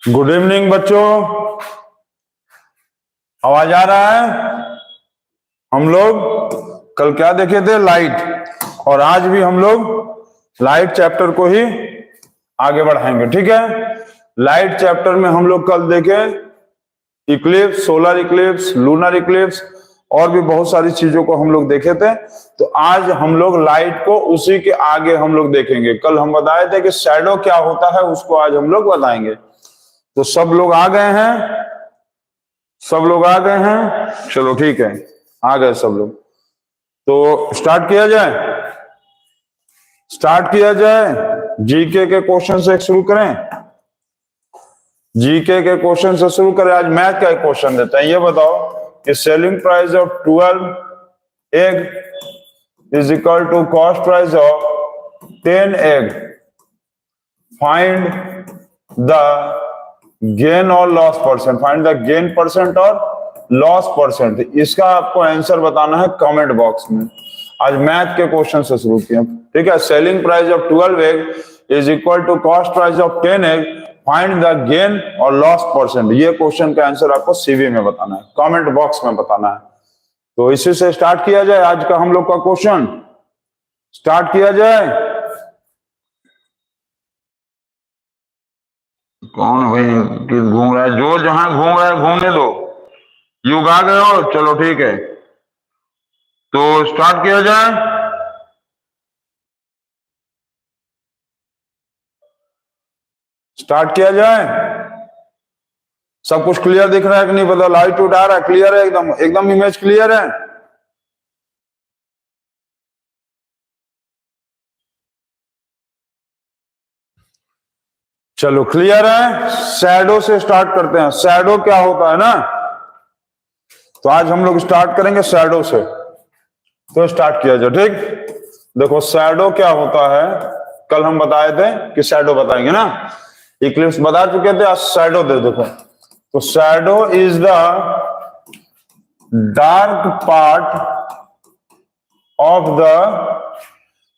Good evening बच्चों, आवाज आ रहा है? हम लोग कल क्या देखे थे? लाइट। और आज भी हम लोग लाइट चैप्टर को ही आगे बढ़ाएंगे, ठीक है। लाइट चैप्टर में हम लोग कल देखे Eclipse, solar Eclipse, lunar Eclipse और भी बहुत सारी चीजों को हम लोग देखे थे। तो आज हम लोग लाइट को उसी के आगे हम लोग देखेंगे। कल हम बताए थे कि शैडो क्या होता है, उसको आज हम लोग बताएंगे। तो सब लोग आ गए हैं? सब लोग आ गए हैं? चलो ठीक है, आ गए सब लोग। तो स्टार्ट किया जाए। जीके के क्वेश्चन से शुरू करें। जीके के क्वेश्चन से शुरू करें। आज मैथ का एक क्वेश्चन देते हैं। ये बताओ कि selling price of 12 egg is equal to cost price of 10 egg. Find the gain और loss percent. Find the gain percent और लॉस परसेंट। इसका आपको आंसर बताना है कमेंट बॉक्स में। आज मैथ के क्वेश्चन से शुरू किया, ठीक है। Selling price of 12 egg is equal to cost price of 10 egg. Find the gain और लॉस परसेंट। ये क्वेश्चन का आंसर आपको सीवी में बताना है, कमेंट बॉक्स में बताना है। तो इसी से स्टार्ट किया जाए आज का हम लोग का क्वेश्चन। स्टार्ट किया जाए। कौन भाई घूम रहा है? जो जहां घूम रहा है घूमने दो। युग आ गए हो? चलो ठीक है, तो स्टार्ट किया जाए। स्टार्ट किया जाए। सब कुछ क्लियर दिख रहा है कि नहीं पता? लाइट उठा रहा है? क्लियर है? एकदम एकदम इमेज क्लियर है? चलो क्लियर है। शैडो से स्टार्ट करते हैं। शैडो क्या होता है ना, तो आज हम लोग स्टार्ट करेंगे शैडो से। तो स्टार्ट किया जाए, ठीक। देखो शैडो क्या होता है, कल हम बताए थे कि शैडो बताएंगे ना। इक्लिप्स बता चुके थे, आज शैडो दे देखो। तो shadow is the dark part of the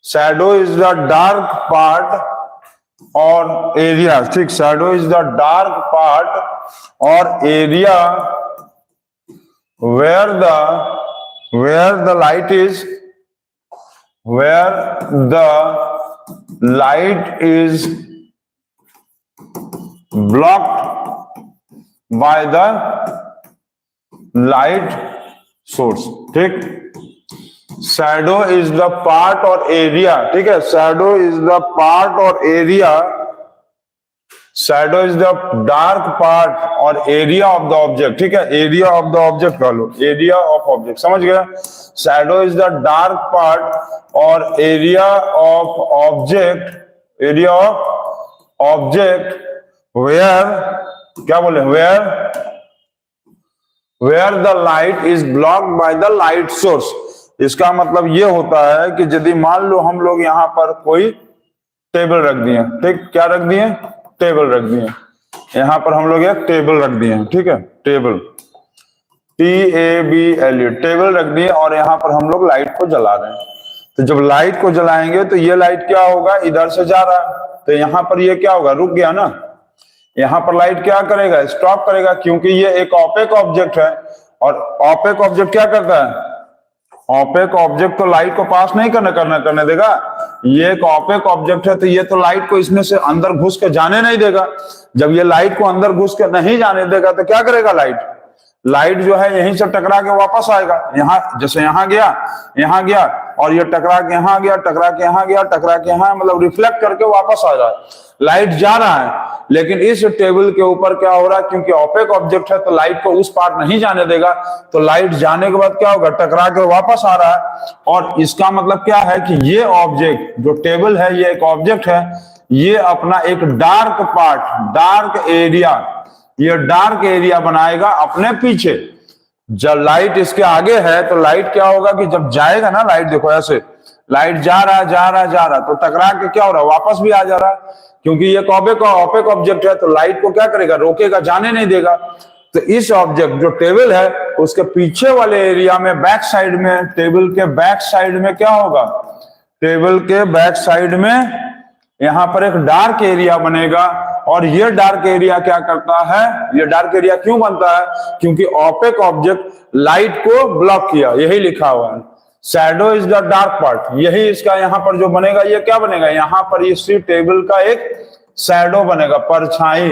shadow is the dark part और एरिया, ठीक। Shadow is the dark part और area where the light is blocked by the light source, ठीक। शैडो इज द पार्ट और area, ठीक है। Shadow is the part और area, shadow is the dark part और area of the object, ठीक है। Area of the object कह लो, area of object, समझ गया। Shadow is the dark part और area of object, area of object where, क्या बोले, where the light is blocked by the light source. इसका मतलब ये होता है कि यदि मान लो हम लोग यहाँ पर कोई टेबल रख दिए, ठीक। क्या रख दिए? टेबल रख दिए। यहाँ पर हम लोग एक टेबल रख दिए, ठीक है। टेबल, TABLE, टेबल रख दिए और यहाँ पर हम लोग लाइट को जला रहे हैं। तो जब लाइट को जलाएंगे तो ये लाइट क्या होगा, इधर से जा रहा है, तो यहाँ पर ये क्या होगा, रुक गया ना। यहाँ पर लाइट क्या करेगा, स्टॉप करेगा, क्योंकि ये एक ऑपेक ऑब्जेक्ट है। और ऑपेक ऑब्जेक्ट क्या करता है? ऑपेक ऑब्जेक्ट तो लाइट को पास नहीं करने देगा। ये एक ऑपेक ऑब्जेक्ट है, तो ये तो लाइट को इसमें से अंदर घुस के जाने नहीं देगा। जब ये लाइट को अंदर घुस के नहीं जाने देगा तो क्या करेगा, लाइट जो है यहीं से टकरा के वापस आएगा। यहाँ जैसे यहाँ गया और ये टकरा के यहाँ गया, टकरा के यहाँ गया, टकरा के यहाँ, मतलब रिफ्लेक्ट करके वापस आ रहा है। लाइट जा रहा है, लेकिन इस टेबल के ऊपर क्या हो रहा है, क्योंकि ऑपेक ऑब्जेक्ट है तो लाइट को उस पार नहीं जाने देगा। तो लाइट जाने के बाद क्या होगा, टकरा के वापस आ रहा है। और इसका मतलब क्या है कि ये ऑब्जेक्ट जो टेबल है, ये एक ऑब्जेक्ट है, ये अपना एक डार्क पार्ट, डार्क एरिया, ये डार्क एरिया बनाएगा अपने पीछे। जब लाइट इसके आगे है तो लाइट क्या होगा कि जब जाएगा ना, लाइट देखो ऐसे, लाइट जा रहा, तो टकरा के क्या हो रहा है, वापस भी आ जा रहा है। क्योंकि ये ऑपेक ऑब्जेक्ट है तो लाइट को क्या करेगा, रोकेगा, जाने नहीं देगा। तो इस ऑब्जेक्ट जो टेबल है उसके पीछे वाले एरिया में, बैक साइड में, टेबल के बैक साइड में क्या होगा, टेबल के बैक साइड में यहाँ पर एक डार्क एरिया बनेगा, और ये डार्क एरिया क्या करता है, ये डार्क एरिया क्यों बनता है, क्योंकि ओपेक ऑब्जेक्ट लाइट को ब्लॉक किया, यही लिखा हुआ है। Shadow is the dark part, यही इसका यहाँ पर जो बनेगा, ये क्या बनेगा, यहाँ पर इसी टेबल का एक शैडो बनेगा, परछाई।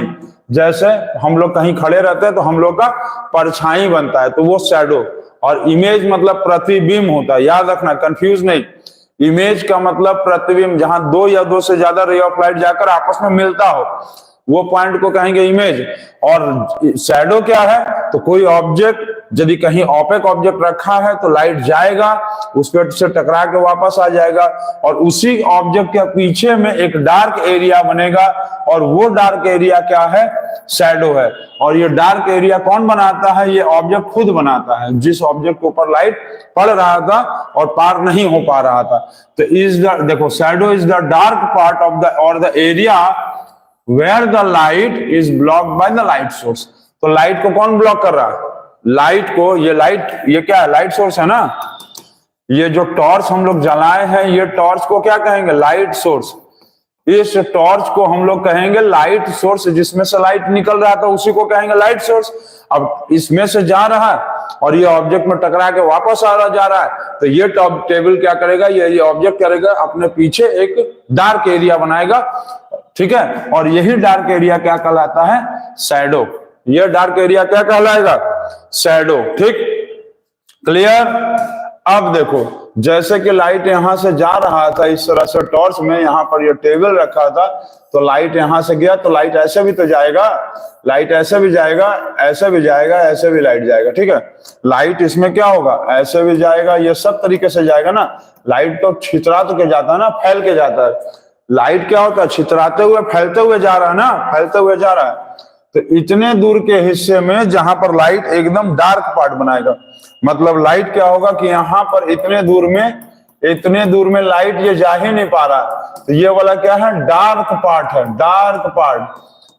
जैसे हम लोग कहीं खड़े रहते हैं तो हम लोग का परछाई बनता है, तो वो शैडो। और इमेज मतलब प्रतिबिंब होता है, याद रखना, कंफ्यूज नहीं। इमेज का मतलब प्रतिबिंब, जहां दो या दो से ज्यादा रे ऑफ लाइट जाकर आपस में मिलता हो, वो पॉइंट को कहेंगे इमेज। और शैडो क्या है, तो कोई ऑब्जेक्ट यदि कहीं ओपेक ऑब्जेक्ट रखा है तो लाइट जाएगा, उस पर से टकरा के वापस आ जाएगा, और उसी ऑब्जेक्ट के पीछे में एक डार्क एरिया बनेगा, और वो डार्क एरिया क्या है, शैडो है। और ये डार्क एरिया कौन बनाता है, ये ऑब्जेक्ट खुद बनाता है, जिस ऑब्जेक्ट के ऊपर लाइट पड़ रहा था और पार नहीं हो पा रहा था। तो देखो, shadow is the dark part of the और the area where the light is blocked by the light source. तो लाइट को कौन ब्लॉक कर रहा है, लाइट को, ये लाइट, ये क्या है, लाइट सोर्स है ना। ये जो टॉर्च हम लोग जलाए हैं, ये टॉर्च को क्या कहेंगे, लाइट सोर्स। इस टॉर्च को हम लोग कहेंगे लाइट सोर्स, जिसमें से लाइट निकल रहा था उसी को कहेंगे लाइट सोर्स। अब इसमें से जा रहा है और ये ऑब्जेक्ट में टकरा के वापस जा रहा है, तो ये टेबल क्या करेगा, ये ऑब्जेक्ट करेगा, अपने पीछे एक डार्क एरिया बनाएगा, ठीक है। और यही डार्क एरिया क्या कहलाता है, शैडो। ये डार्क एरिया क्या कहलाएगा, शैडो, ठीक, क्लियर। अब देखो, जैसे कि लाइट यहां से जा रहा था इस तरह से टॉर्च में, यहां पर ये टेबल रखा था, तो लाइट यहां से गया तो लाइट ऐसे भी तो जाएगा, लाइट ऐसे भी जाएगा, ऐसे भी जाएगा, ऐसे भी लाइट जाएगा, ठीक है। लाइट इसमें क्या होगा, ऐसे भी जाएगा, ये सब तरीके से जाएगा ना। लाइट तो छितरा तो के जाता है ना, फैल के जाता है। लाइट क्या होता है, छितराते हुए फैलते हुए जा रहा है ना, फैलते हुए जा रहा है। तो इतने दूर के हिस्से में जहां पर लाइट एकदम डार्क पार्ट बनाएगा, मतलब लाइट क्या होगा कि यहां पर इतने दूर में लाइट ये जा ही नहीं पा रहा, तो ये वाला क्या है, डार्क पार्ट है, डार्क पार्ट।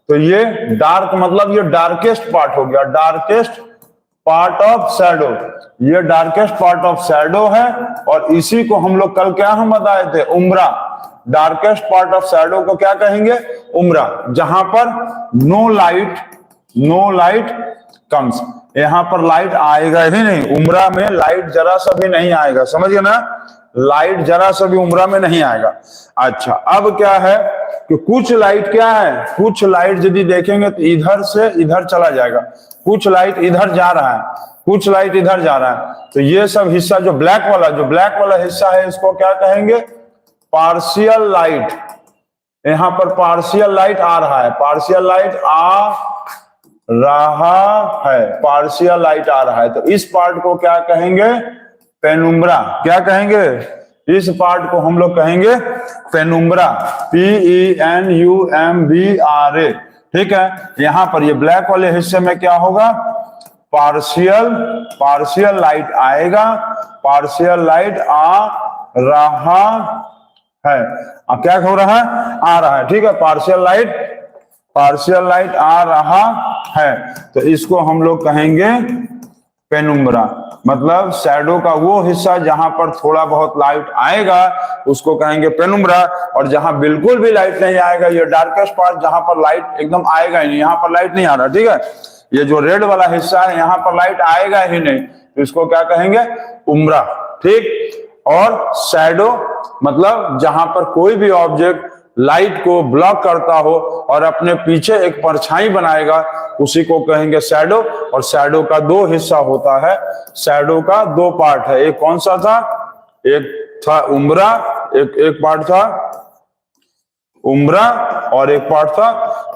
तो ये डार्क मतलब ये डार्केस्ट पार्ट हो गया, डार्केस्ट पार्ट ऑफ शैडो। ये डार्केस्ट पार्ट ऑफ शैडो है, और इसी को हम लोग कल क्या हम बताए थे, उम्रा। डार्केस्ट पार्ट ऑफ शैडो को क्या कहेंगे, उम्रा, जहां पर नो लाइट कम्स, यहां पर लाइट आएगा ही नहीं, उम्रा में लाइट जरा सा भी नहीं आएगा, समझिए ना, लाइट जरा सा भी उम्रा में नहीं आएगा। अच्छा, अब क्या है कि कुछ लाइट क्या है, कुछ लाइट यदि देखेंगे तो इधर से इधर चला जाएगा, कुछ लाइट इधर जा रहा है, कुछ लाइट इधर जा रहा है। तो ये सब हिस्सा जो ब्लैक वाला हिस्सा है, इसको क्या कहेंगे, पार्शियल लाइट। यहां पर पार्शियल लाइट आ रहा है, पार्शियल लाइट आ रहा है, पार्शियल लाइट आ रहा है, तो इस पार्ट को क्या कहेंगे, पेनुम्ब्रा। क्या कहेंगे, इस पार्ट को हम लोग कहेंगे पेनुम्ब्रा, PENUMBRA, ठीक है। यहां पर ये ब्लैक वाले हिस्से में क्या होगा, पार्शियल लाइट आएगा, पार्शियल लाइट आ रहा है, क्या हो रहा है, आ रहा है, ठीक है। पार्शियल लाइट आ रहा है, तो इसको हम लोग कहेंगे पेनुम्ब्रा। मतलब शैडो का वो हिस्सा जहां पर थोड़ा बहुत लाइट आएगा उसको कहेंगे पेनुम्ब्रा, और जहां बिल्कुल भी लाइट नहीं आएगा, ये डार्केस्ट पार्ट जहां पर लाइट एकदम आएगा ही नहीं, यहां पर लाइट नहीं आ रहा, ठीक है। ये जो रेड वाला हिस्सा है, यहां पर लाइट आएगा ही नहीं, तो इसको क्या कहेंगे, उम्ब्रा, ठीक। और शैडो मतलब जहां पर कोई भी ऑब्जेक्ट लाइट को ब्लॉक करता हो और अपने पीछे एक परछाई बनाएगा, उसी को कहेंगे शैडो। और शैडो का दो हिस्सा होता है, शैडो का दो पार्ट है, एक कौन सा था, एक था उम्ब्रा, एक पार्ट था उम्ब्रा और एक पार्ट था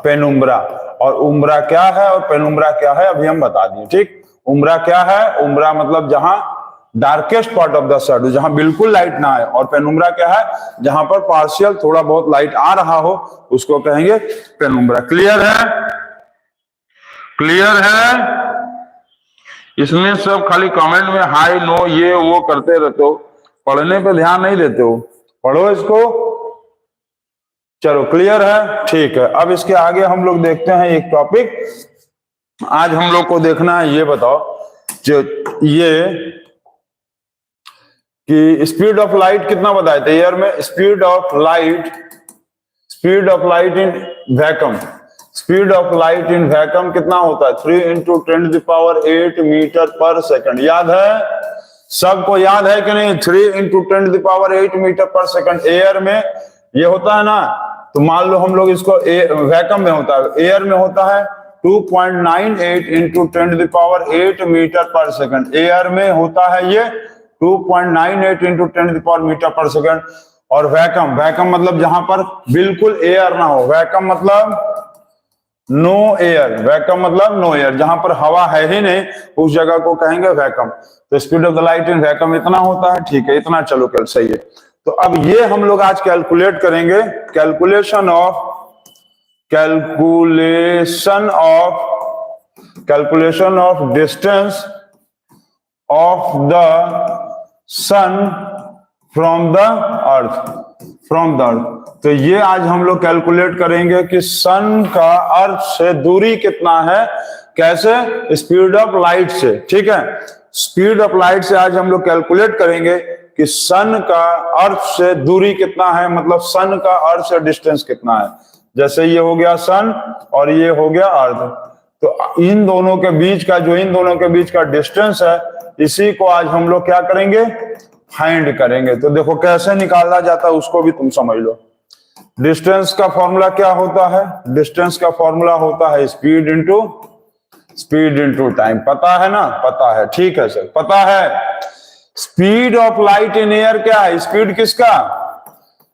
पेनुम्ब्रा। और उम्ब्रा क्या है और पेनुम्ब्रा क्या है अभी हम बता दिए, ठीक। उम्ब्रा क्या है, उम्ब्रा मतलब जहां darkest part of the shadow, जहां बिल्कुल लाइट ना आए, और पेनुम्ब्रा क्या है, जहां पर पार्शियल थोड़ा बहुत लाइट आ रहा हो, उसको कहेंगे पेनुम्ब्रा। क्लियर है, क्लियर है। इसमें सब खाली कमेंट में हाई नो ये वो करते रहते हो, पढ़ने पे ध्यान नहीं देते हो, पढ़ो इसको। चलो क्लियर है, ठीक है। अब इसके आगे हम लोग देखते हैं एक टॉपिक, आज हम लोग को देखना है, ये बताओ जो ये कि स्पीड ऑफ लाइट कितना बताए थे ईयर में, speed of light speed of light in vacuum, speed of light in vacuum कितना होता है 3 इंटू 10⁸ मीटर पर सेकंड। याद है, सबको याद है कि नहीं? 3 इंटू 10⁸ मीटर पर सेकंड। एयर में ये होता है ना, तो मान लो हम लोग इसको वैक्यूम में होता है, एयर में होता है 2.98 इंटू 10⁸ मीटर पर सेकंड। एयर में होता है ये 2.98 इंटू 10 मीटर पर सेकंड। और वैक्यूम, वैक्यूम मतलब जहां पर बिल्कुल एयर ना हो, वैक्यूम मतलब नो एयर, वैक्यूम मतलब नो एयर, जहां पर हवा है ही नहीं उस जगह को कहेंगे वैक्यूम। तो speed of the light in vacuum इतना होता है, ठीक है, इतना चलो कल सही है। तो अब ये हम लोग आज कैलकुलेट करेंगे, calculation of distance of the sun from the earth, तो ये आज हम लोग कैलकुलेट करेंगे कि सन का अर्थ से दूरी कितना है, कैसे? स्पीड ऑफ लाइट से, ठीक है। स्पीड ऑफ लाइट से आज हम लोग कैलकुलेट करेंगे कि सन का अर्थ से दूरी कितना है, मतलब सन का अर्थ से डिस्टेंस कितना है। जैसे ये हो गया सन और ये हो गया अर्थ, तो इन दोनों के बीच का डिस्टेंस है, इसी को आज हम लोग क्या करेंगे, फाइंड करेंगे। तो देखो कैसे निकाला जाता है उसको भी तुम समझ लो। डिस्टेंस का फॉर्मूला क्या होता है? डिस्टेंस का फॉर्मूला होता है स्पीड इंटू टाइम। पता है ना? पता है, ठीक है सर, पता है। Speed of light in air क्या है? स्पीड किसका?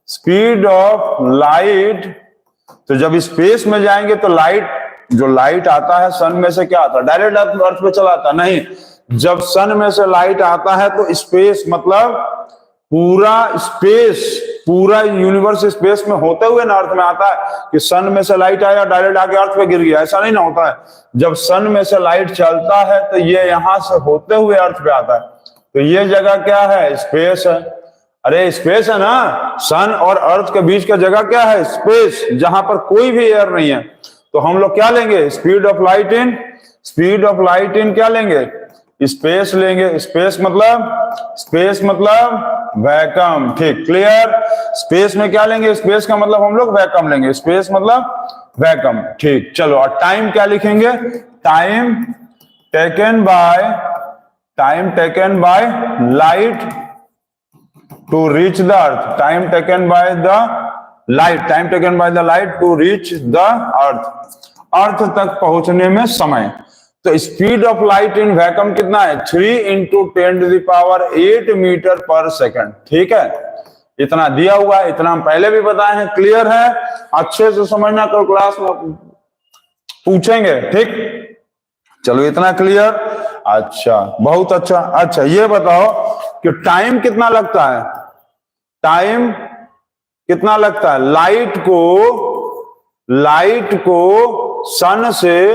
Speed of light. तो जब स्पेस में जाएंगे तो लाइट, जो लाइट आता है सन में से क्या आता है? डायरेक्ट अर्थ पे चला आता नहीं। जब सन में से लाइट आता है तो स्पेस मतलब पूरा यूनिवर्स स्पेस में होते हुए ना अर्थ में आता है कि सन में से लाइट आया डायरेक्ट आके अर्थ पे गिर गया, ऐसा नहीं ना होता है। जब सन में से लाइट चलता है तो ये यहां से होते हुए अर्थ पे आता है, तो ये जगह क्या है? स्पेस है। अरे स्पेस है ना, सन और अर्थ के बीच का जगह क्या है? स्पेस, जहां पर कोई भी एयर नहीं है। तो हम लोग क्या लेंगे? स्पीड ऑफ लाइट इन क्या लेंगे? स्पेस लेंगे। स्पेस मतलब वैक्यूम, ठीक, क्लियर। स्पेस में क्या लेंगे? स्पेस का मतलब हम लोग वैक्यूम लेंगे, स्पेस मतलब वैक्यूम, ठीक। चलो, और टाइम क्या लिखेंगे? Time taken by light to reach the earth, time taken by the light to reach the earth तक पहुंचने में समय। तो speed of light in vacuum कितना है? 3 इंटू 10⁸ मीटर पर सेकंड, ठीक है। इतना दिया हुआ है, इतना हम पहले भी बताए हैं, क्लियर है। अच्छे से समझना, कल क्लास में पूछेंगे, ठीक। चलो, इतना क्लियर, अच्छा, बहुत अच्छा। अच्छा, ये बताओ कि टाइम कितना लगता है? टाइम कितना लगता है? लाइट को सन से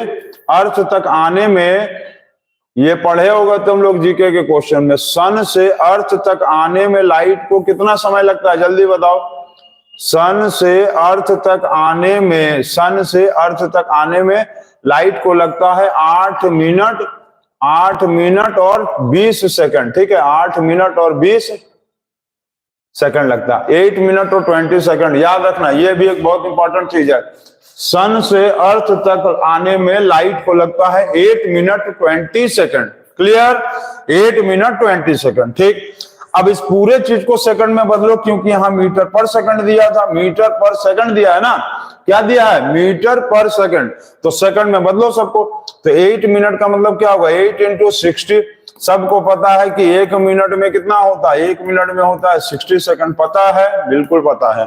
अर्थ तक आने में, ये पढ़े होगा तुम लोग जीके के क्वेश्चन में, सन से अर्थ तक आने में लाइट को कितना समय लगता है? जल्दी बताओ। सन से अर्थ तक आने में लाइट को लगता है 8 मिनट और 20 सेकंड, ठीक है। 8 मिनट और 20 सेकंड लगता है, 8 मिनट और 20 सेकंड। याद रखना, ये भी एक बहुत इंपॉर्टेंट चीज है। सन से अर्थ तक आने में लाइट को लगता है 8 minute 20 second, clear. 8 minute 20 second, ठीक। अब इस पूरे चीज को सेकंड में बदलो, क्योंकि यहां मीटर पर सेकंड दिया था, मीटर पर सेकंड दिया है ना, क्या दिया है? मीटर पर सेकंड। तो सेकंड में बदलो सबको, तो 8 मिनट का मतलब क्या होगा? 8 इंटू 60। सबको पता है कि 1 मिनट में कितना होता है? 1 मिनट में होता है 60 सेकंड, पता है? बिल्कुल पता है,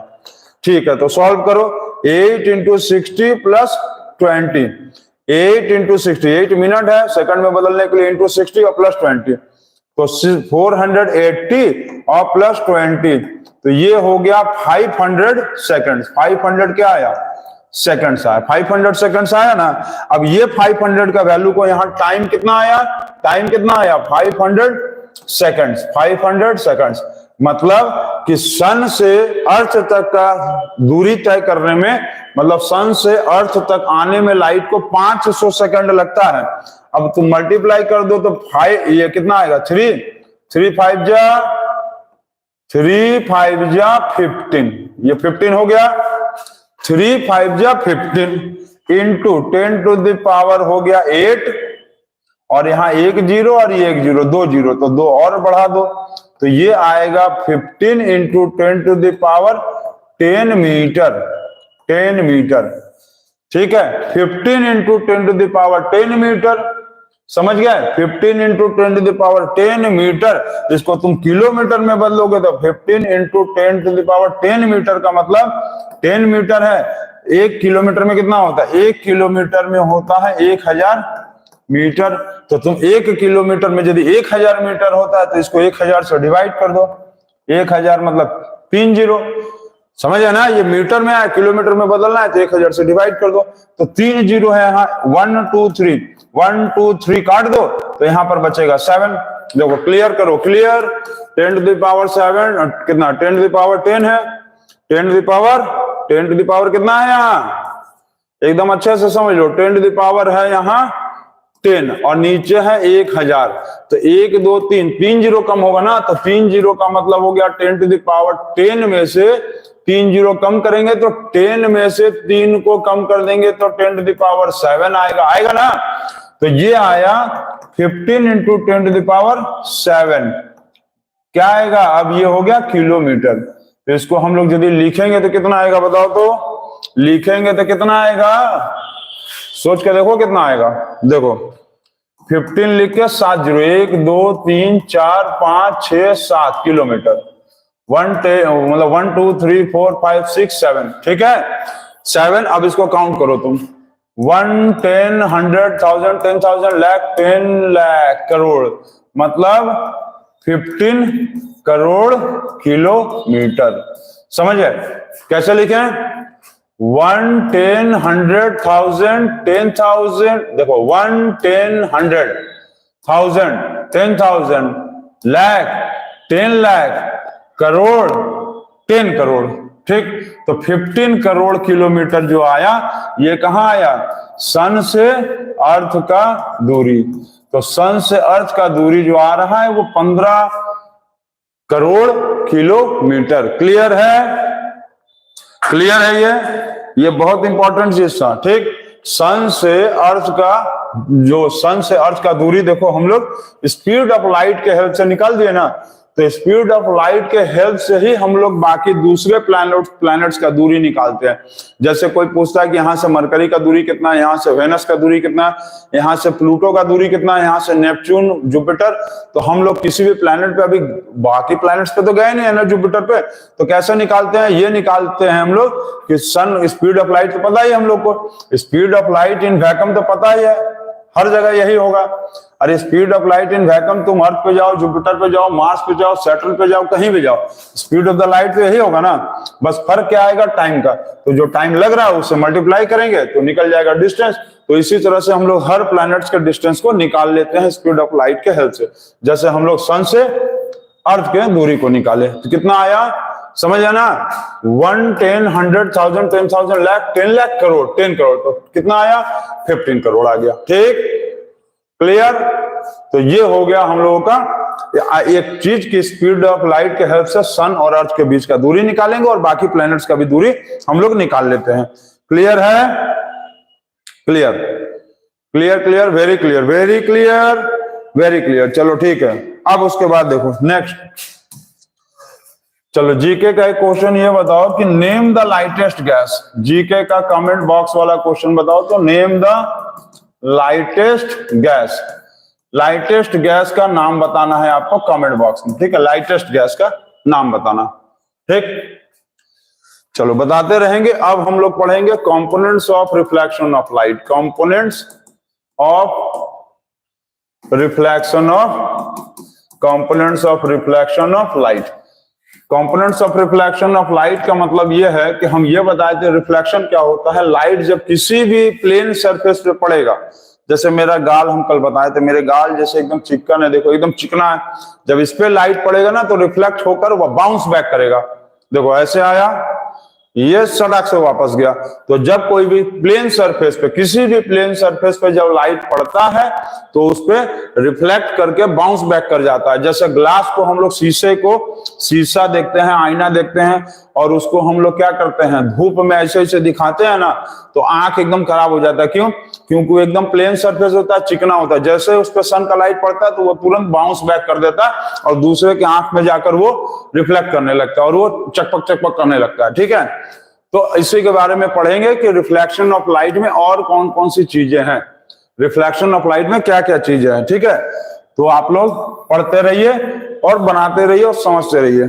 ठीक है। तो सॉल्व करो, 8 इंटू 60 प्लस 20, 8 इंटू 60, 8 मिनट है, सेकंड में बदलने के लिए इंटू 60 और प्लस 20, तो 480 और प्लस 20, तो ये हो गया 500 सेकंड। 500 क्या आया? सेकंड्स आया, 500 सेकंड्स आया ना। अब ये 500 का वैल्यू को यहाँ टाइम कितना आया? 500 सेकंड्स, 500 सेकंड्स। मतलब कि सन से अर्थ तक का दूरी तय करने में, मतलब सन से अर्थ तक आने में लाइट को 500 सेकंड लगता है। अब तुम मल्टीप्लाई कर दो तो 5, ये कितना आएगा? 3 5 जा 15, ये 15 हो गया, 3 5 जा 15 इंटू 10 टू द पावर हो गया 8, और यहाँ 1 0 और ये 1 0, 2 0, तो 2 और बढ़ा दो, तो ये आएगा 15 into 10 to the power 10 metre, 10 metre. ठीक है, 15 into 10 to the power 10 metre, समझ गए? 15 into 10 to the power 10 metre, इसको तुम किलोमीटर में बदलोगे तो 15 into 10 to the power 10 metre का मतलब 10 मीटर है। 1 किलोमीटर में कितना होता है? 1 किलोमीटर में होता है 1000 मीटर। तो तुम 1 किलोमीटर में यदि 1000 मीटर होता है तो इसको 1000 से डिवाइड कर दो, 1000 मतलब 3 0, समझ है ना? ये मीटर में है, किलोमीटर में बदलना है तो 1000 से डिवाइड कर दो, तो 3 0 है यहाँ, 1 2 3, 1 2 3 काट दो तो यहाँ पर बचेगा 7। देखो क्लियर करो, क्लियर। 10 टू द पावर 7 कितना? 10 टू द पावर 10 है, 10 टू द पावर कितना है यहाँ? एकदम अच्छे से समझ लो, 10 टू द पावर है यहाँ 10 और नीचे है 1000, तो 1 2 3, 3 0 कम होगा ना, तो 3 0 का मतलब हो गया 10 टू द पावर 10 में से 3 0 कम करेंगे तो 10 में से 3 को कम कर देंगे तो 10 टू द पावर 7 आएगा, आएगा ना? तो ये आया 15 इंटू 10 टू द पावर 7, क्या आएगा? अब ये हो गया किलोमीटर। तो इसको हम लोग यदि लिखेंगे तो कितना आएगा बताओ तो? लिखेंगे तो कितना आएगा? सोच के देखो कितना आएगा। देखो 15 लिख के 7 0, 1 2 3 4 5 6 7 किलोमीटर, 1 2 3 4 5 6 7, ठीक है 7। अब इसको काउंट करो तुम, 1 10 100 1000 10,000 लाख 10 लाख करोड़, मतलब 15 करोड़ किलोमीटर। समझ गए? कैसे लिखें? 1 10 100 1000 10,000, देखो 1 10 100 1000 10,000 लाख 10 लाख करोड़ 10 करोड़, ठीक। तो 15 करोड़ किलोमीटर जो आया, ये कहां आया? सन से अर्थ का दूरी। तो सन से अर्थ का दूरी जो आ रहा है वो 15 करोड़ किलोमीटर। क्लियर है? क्लियर है? ये बहुत इंपॉर्टेंट चीज था, ठीक। सन से अर्थ का, जो सन से अर्थ का दूरी देखो हम लोग स्पीड ऑफ लाइट के हेल्प से निकाल दिए ना, तो स्पीड ऑफ लाइट के हेल्प से ही हम लोग बाकी दूसरे प्लैनेट्स का दूरी निकालते हैं। जैसे कोई पूछता है कि यहाँ से मरकरी का दूरी कितना है, यहाँ से वेनस का दूरी कितना है, यहाँ से प्लूटो का दूरी कितना है, यहाँ से नेपच्यून जुपिटर, तो हम लोग किसी भी प्लैनेट पे, अभी बाकी प्लैनेट्स पे तो गए नहीं है ना जुपिटर पे, तो कैसे निकालते हैं? ये निकालते हैं हम लोग कि सन स्पीड ऑफ लाइट तो पता ही हम लोग को, speed of light in vacuum तो पता ही है, हर जगह यही होगा। अरे speed of light in vacuum, तुम अर्थ पे जाओ, जुपिटर पे जाओ, मार्स पे जाओ, सैटर्न पे जाओ, कहीं भी जाओ, स्पीड ऑफ द लाइट तो यही होगा ना। बस फर्क क्या आएगा? टाइम का। तो जो टाइम लग रहा है उससे मल्टीप्लाई करेंगे तो निकल जाएगा डिस्टेंस। तो इसी तरह से हम लोग हर प्लैनेट्स के डिस्टेंस को निकाल लेते हैं स्पीड ऑफ लाइट के हेल्प से। जैसे हम लोग सन से अर्थ के दूरी को निकाले तो कितना आया, समझ आना? 1 10 100 1000 10,000 लाख 10 लाख करोड़ 10 करोड़, तो कितना आया? 15 करोड़ आ गया, ठीक। क्लियर? तो ये हो गया हम लोगों का एक चीज की स्पीड ऑफ लाइट के हेल्प से सन और अर्थ के बीच का दूरी निकालेंगे और बाकी प्लैनेट्स का भी दूरी हम लोग निकाल लेते हैं। क्लियर है? Clear clear clear, very clear very clear very clear. चलो ठीक है। अब उसके बाद देखो नेक्स्ट, चलो जीके का एक क्वेश्चन ये बताओ कि name the lightest gas. GK का कमेंट बॉक्स वाला क्वेश्चन बताओ तो name the lightest gas. Lightest gas का नाम बताना है आपको कमेंट बॉक्स में, ठीक है। लाइटेस्ट गैस का नाम बताना, ठीक। चलो बताते रहेंगे। अब हम लोग पढ़ेंगे components of reflection of light. Components of reflection of light. Components of reflection of light का मतलब यह है कि हम ये बताए थे रिफ्लेक्शन क्या होता है। लाइट जब किसी भी प्लेन सरफेस पे पड़ेगा, जैसे मेरा गाल हम कल बताए थे, मेरे गाल जैसे एकदम चिकन है, देखो एकदम चिकना है, जब इस पे लाइट पड़ेगा ना तो रिफ्लेक्ट होकर वह बाउंस बैक करेगा। देखो ऐसे आया, ये सड़क से वापस गया। तो जब कोई भी प्लेन सरफेस पे, किसी भी प्लेन सरफेस पे जब लाइट पड़ता है तो उस पे रिफ्लेक्ट करके बाउंस बैक कर जाता है। जैसे ग्लास को हम लोग शीशा देखते हैं, आईना देखते हैं, और उसको हम लोग क्या करते हैं, धूप में ऐसे ऐसे दिखाते हैं ना, तो आंख एकदम खराब हो जाता है। क्यों? क्योंकि वो एकदम प्लेन सरफेस होता है, चिकना होता है। जैसे उस पर सन का लाइट पड़ता है तो वो तुरंत बाउंस बैक कर देता है और दूसरे की आंख में जाकर वो रिफ्लेक्ट करने लगता है और वो चकपक चकपक करने लगता है। ठीक है, तो इसी के बारे में पढ़ेंगे कि रिफ्लेक्शन ऑफ लाइट में और कौन कौन सी चीजें हैं, रिफ्लेक्शन ऑफ लाइट में क्या क्या चीजें हैं। ठीक है, तो आप लोग पढ़ते रहिए और बनाते रहिए और समझते रहिए,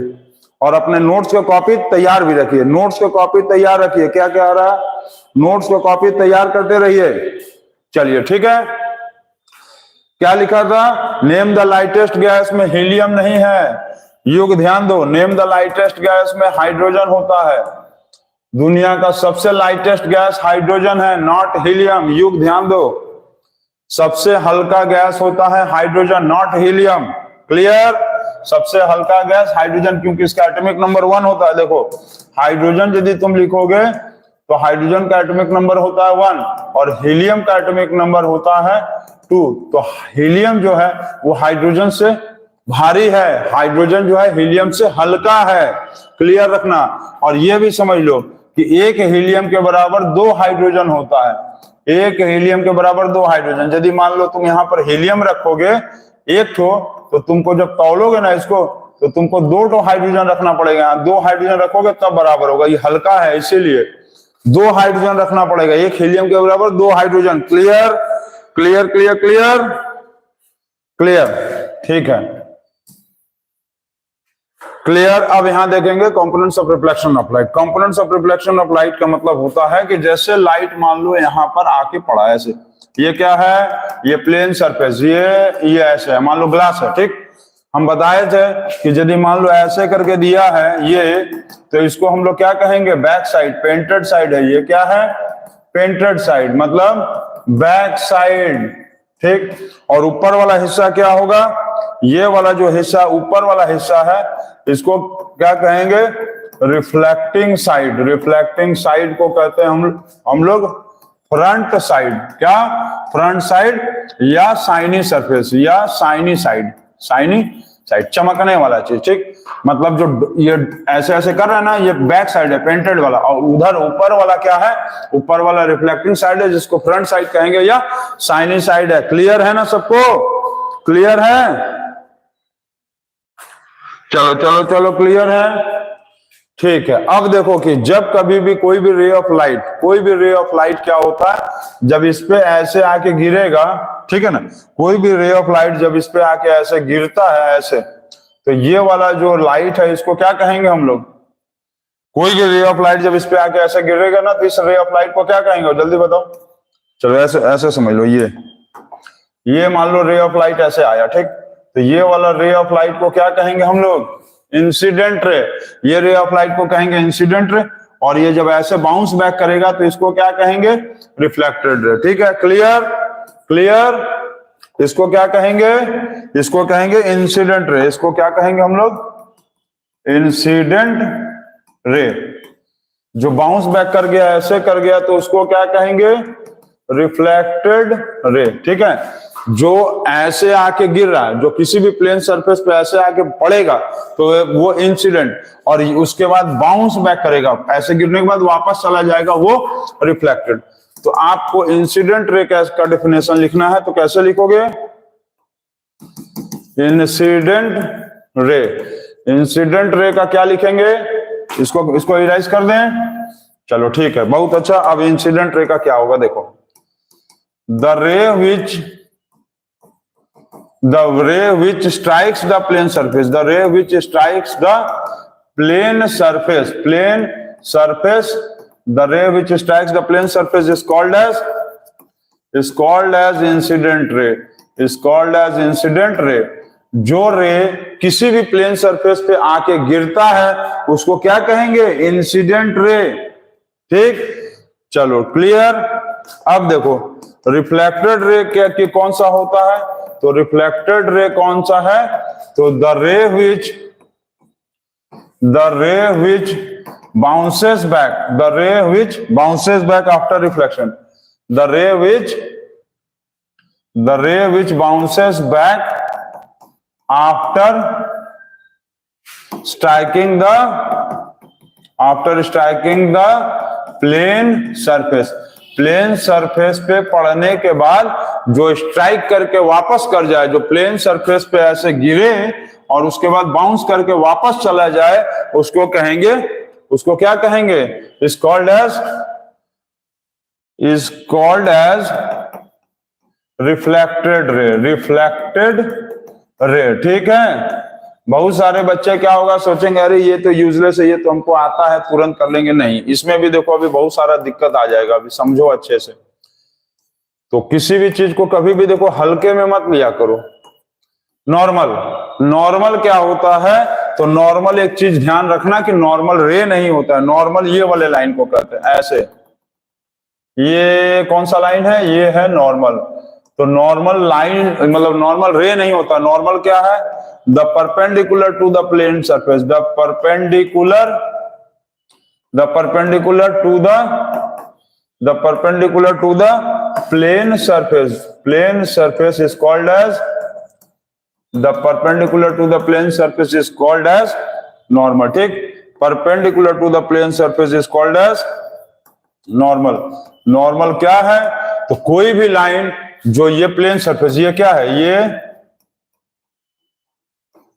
और अपने नोट्स की कॉपी तैयार भी रखिए। नोट्स की कॉपी तैयार रखिए। क्या क्या आ रहा है, नोट्स की कॉपी तैयार करते रहिए। चलिए ठीक है, क्या लिखा था, नेम द लाइटेस्ट गैस में हीलियम नहीं है। युग ध्यान दो, नेम द लाइटेस्ट गैस में हाइड्रोजन होता है। दुनिया का सबसे लाइटेस्ट गैस हाइड्रोजन है, नॉट हीलियम। युग ध्यान दो, सबसे हल्का गैस होता है हाइड्रोजन, नॉट हीलियम। क्लियर, सबसे हल्का गैस हाइड्रोजन, क्योंकि इसका एटॉमिक नंबर 1 होता है। देखो, हाइड्रोजन यदि तुम लिखोगे तो हाइड्रोजन का एटॉमिक नंबर होता है 1 और हीलियम का एटॉमिक नंबर होता है 2। तो हीलियम जो है वो हाइड्रोजन से भारी है, हाइड्रोजन जो है हीलियम से हल्का है। क्लियर रखना, और ये भी समझ लो कि एक हीलियम के बराबर 2 हाइड्रोजन होता है। एक हीलियम के बराबर 2 हाइड्रोजन। यदि मान लो तुम यहाँ पर हीलियम रखोगे एक ठो, तो तुमको जब तौलोगे ना इसको, तो तुमको 2 हाइड्रोजन रखना पड़ेगा। 2 हाइड्रोजन रखोगे तब बराबर होगा, ये हल्का है इसीलिए 2 हाइड्रोजन रखना पड़ेगा। एक हीलियम के बराबर 2 hydrogen. Clear clear clear clear clear, ठीक है, क्लियर। अब यहां देखेंगे components of reflection of light. Components of reflection of light का मतलब होता है कि जैसे लाइट मान लो यहां पर आके पड़ा है, ऐसे, ये क्या है, ये प्लेन सरफेस, ये ऐसे है, मान लो ग्लास है। ठीक, हम बताए थे कि यदि मान लो ऐसे करके दिया है ये, तो इसको हम लोग क्या कहेंगे, बैक साइड, पेंटेड साइड है। ये क्या है, पेंटेड साइड, मतलब बैक साइड। ठीक, और ऊपर वाला हिस्सा क्या होगा, ये वाला जो हिस्सा ऊपर वाला हिस्सा है, इसको क्या कहेंगे, रिफ्लेक्टिंग साइड। रिफ्लेक्टिंग साइड को कहते हैं हम लोग फ्रंट साइड। क्या, फ्रंट साइड या साइनी सरफेस या साइनी साइड। साइनी साइड, चमकने वाला चीज। ठीक, मतलब जो ये ऐसे ऐसे कर रहा है ना, ये बैक साइड है, पेंटेड वाला। और उधर ऊपर वाला क्या है, ऊपर वाला रिफ्लेक्टिंग साइड है, जिसको फ्रंट साइड कहेंगे या साइनी साइड है। क्लियर है ना सबको, क्लियर है, चलो चलो चलो, क्लियर है, ठीक है। अब देखो कि जब कभी भी कोई भी रे ऑफ लाइट, कोई भी रे ऑफ लाइट क्या होता है, जब इस पे ऐसे आके गिरेगा, ठीक है ना, कोई भी रे ऑफ लाइट जब इस पे आके ऐसे गिरता है ऐसे, तो ये वाला जो लाइट है इसको क्या कहेंगे हम लोग, कोई भी रे ऑफ लाइट जब इस पे आके ऐसे गिरेगा ना, तो इस रे ऑफ लाइट को क्या कहेंगे, जल्दी बताओ। चलो ऐसे ऐसे समझ लो, ये मान लो रे ऑफ लाइट ऐसे आया, ठीक, तो ये वाला रे ऑफ लाइट को क्या कहेंगे हम लोग, इंसिडेंट रे। ये रे ऑफ लाइट को कहेंगे इंसिडेंट रे, और ये जब ऐसे बाउंस बैक करेगा तो इसको क्या कहेंगे, रिफ्लेक्टेड रे। ठीक है, क्लियर क्लियर। इसको क्या कहेंगे, इसको कहेंगे इंसिडेंट रे। इसको क्या कहेंगे हम लोग, इंसिडेंट रे। जो बाउंस बैक कर गया, ऐसे कर गया, तो उसको क्या कहेंगे, रिफ्लेक्टेड रे। ठीक है, जो ऐसे आके गिर रहा है, जो किसी भी प्लेन सरफेस पे ऐसे आके पड़ेगा, तो वो इंसिडेंट, और उसके बाद बाउंस बैक करेगा, ऐसे गिरने के बाद वापस चला जाएगा, वो रिफ्लेक्टेड। तो आपको इंसिडेंट रे का डेफिनेशन लिखना है, तो कैसे लिखोगे, इंसिडेंट रे। इंसिडेंट रे का क्या लिखेंगे, इसको इरेज कर दें। चलो ठीक है, बहुत अच्छा। अब इंसिडेंट रे का क्या होगा, देखो, the ray which strikes the plane surface, the ray which strikes the plane surface, the ray which strikes the plane surface is called as incident ray, is called as incident ray। जो रे किसी भी plane surface पे आके गिरता है उसको क्या कहेंगे, इंसिडेंट रे। ठीक, चलो क्लियर। अब देखो रिफ्लेक्टेड रे क्या कौन सा होता है, तो रिफ्लेक्टेड रे कौन सा है, तो द रे which bounces back, the ray which bounces back after reflection, the ray which bounces back after striking the after striking the plane surface, plane surface पे पड़ने के बाद जो स्ट्राइक करके वापस कर जाए, जो प्लेन सरफेस पे ऐसे गिरे और उसके बाद बाउंस करके वापस चला जाए, उसको कहेंगे, उसको क्या कहेंगे? Is called as reflected ray, reflected ray. ठीक है। बहुत सारे बच्चे क्या होगा, सोचेंगे अरे ये तो यूजलेस है, ये तो हमको आता है, तुरंत कर लेंगे। नहीं, इसमें भी देखो अभी बहुत सारा दिक्कत आ जाएगा, अभी समझो अच्छे से। तो किसी भी चीज को कभी भी देखो हल्के में मत लिया करो। नॉर्मल, नॉर्मल क्या होता है? तो नॉर्मल एक चीज ध्यान रखना कि नॉर्मल रे नहीं होता है, नॉर्मल ये वाले लाइन को कहते हैं ऐसे। ये कौन सा लाइन है? ये है नॉर्मल। तो नॉर्मल लाइन मतलब नॉर्मल रे नहीं होता। नॉर्मल क्या है? The perpendicular to the plane surface, the perpendicular to the plane surface, plane surface is called as, the perpendicular to the plane surface is called as normal। ठीक, perpendicular to the plane surface is called as normal। Normal क्या है? तो कोई भी line जो ये plane surface, ये क्या है?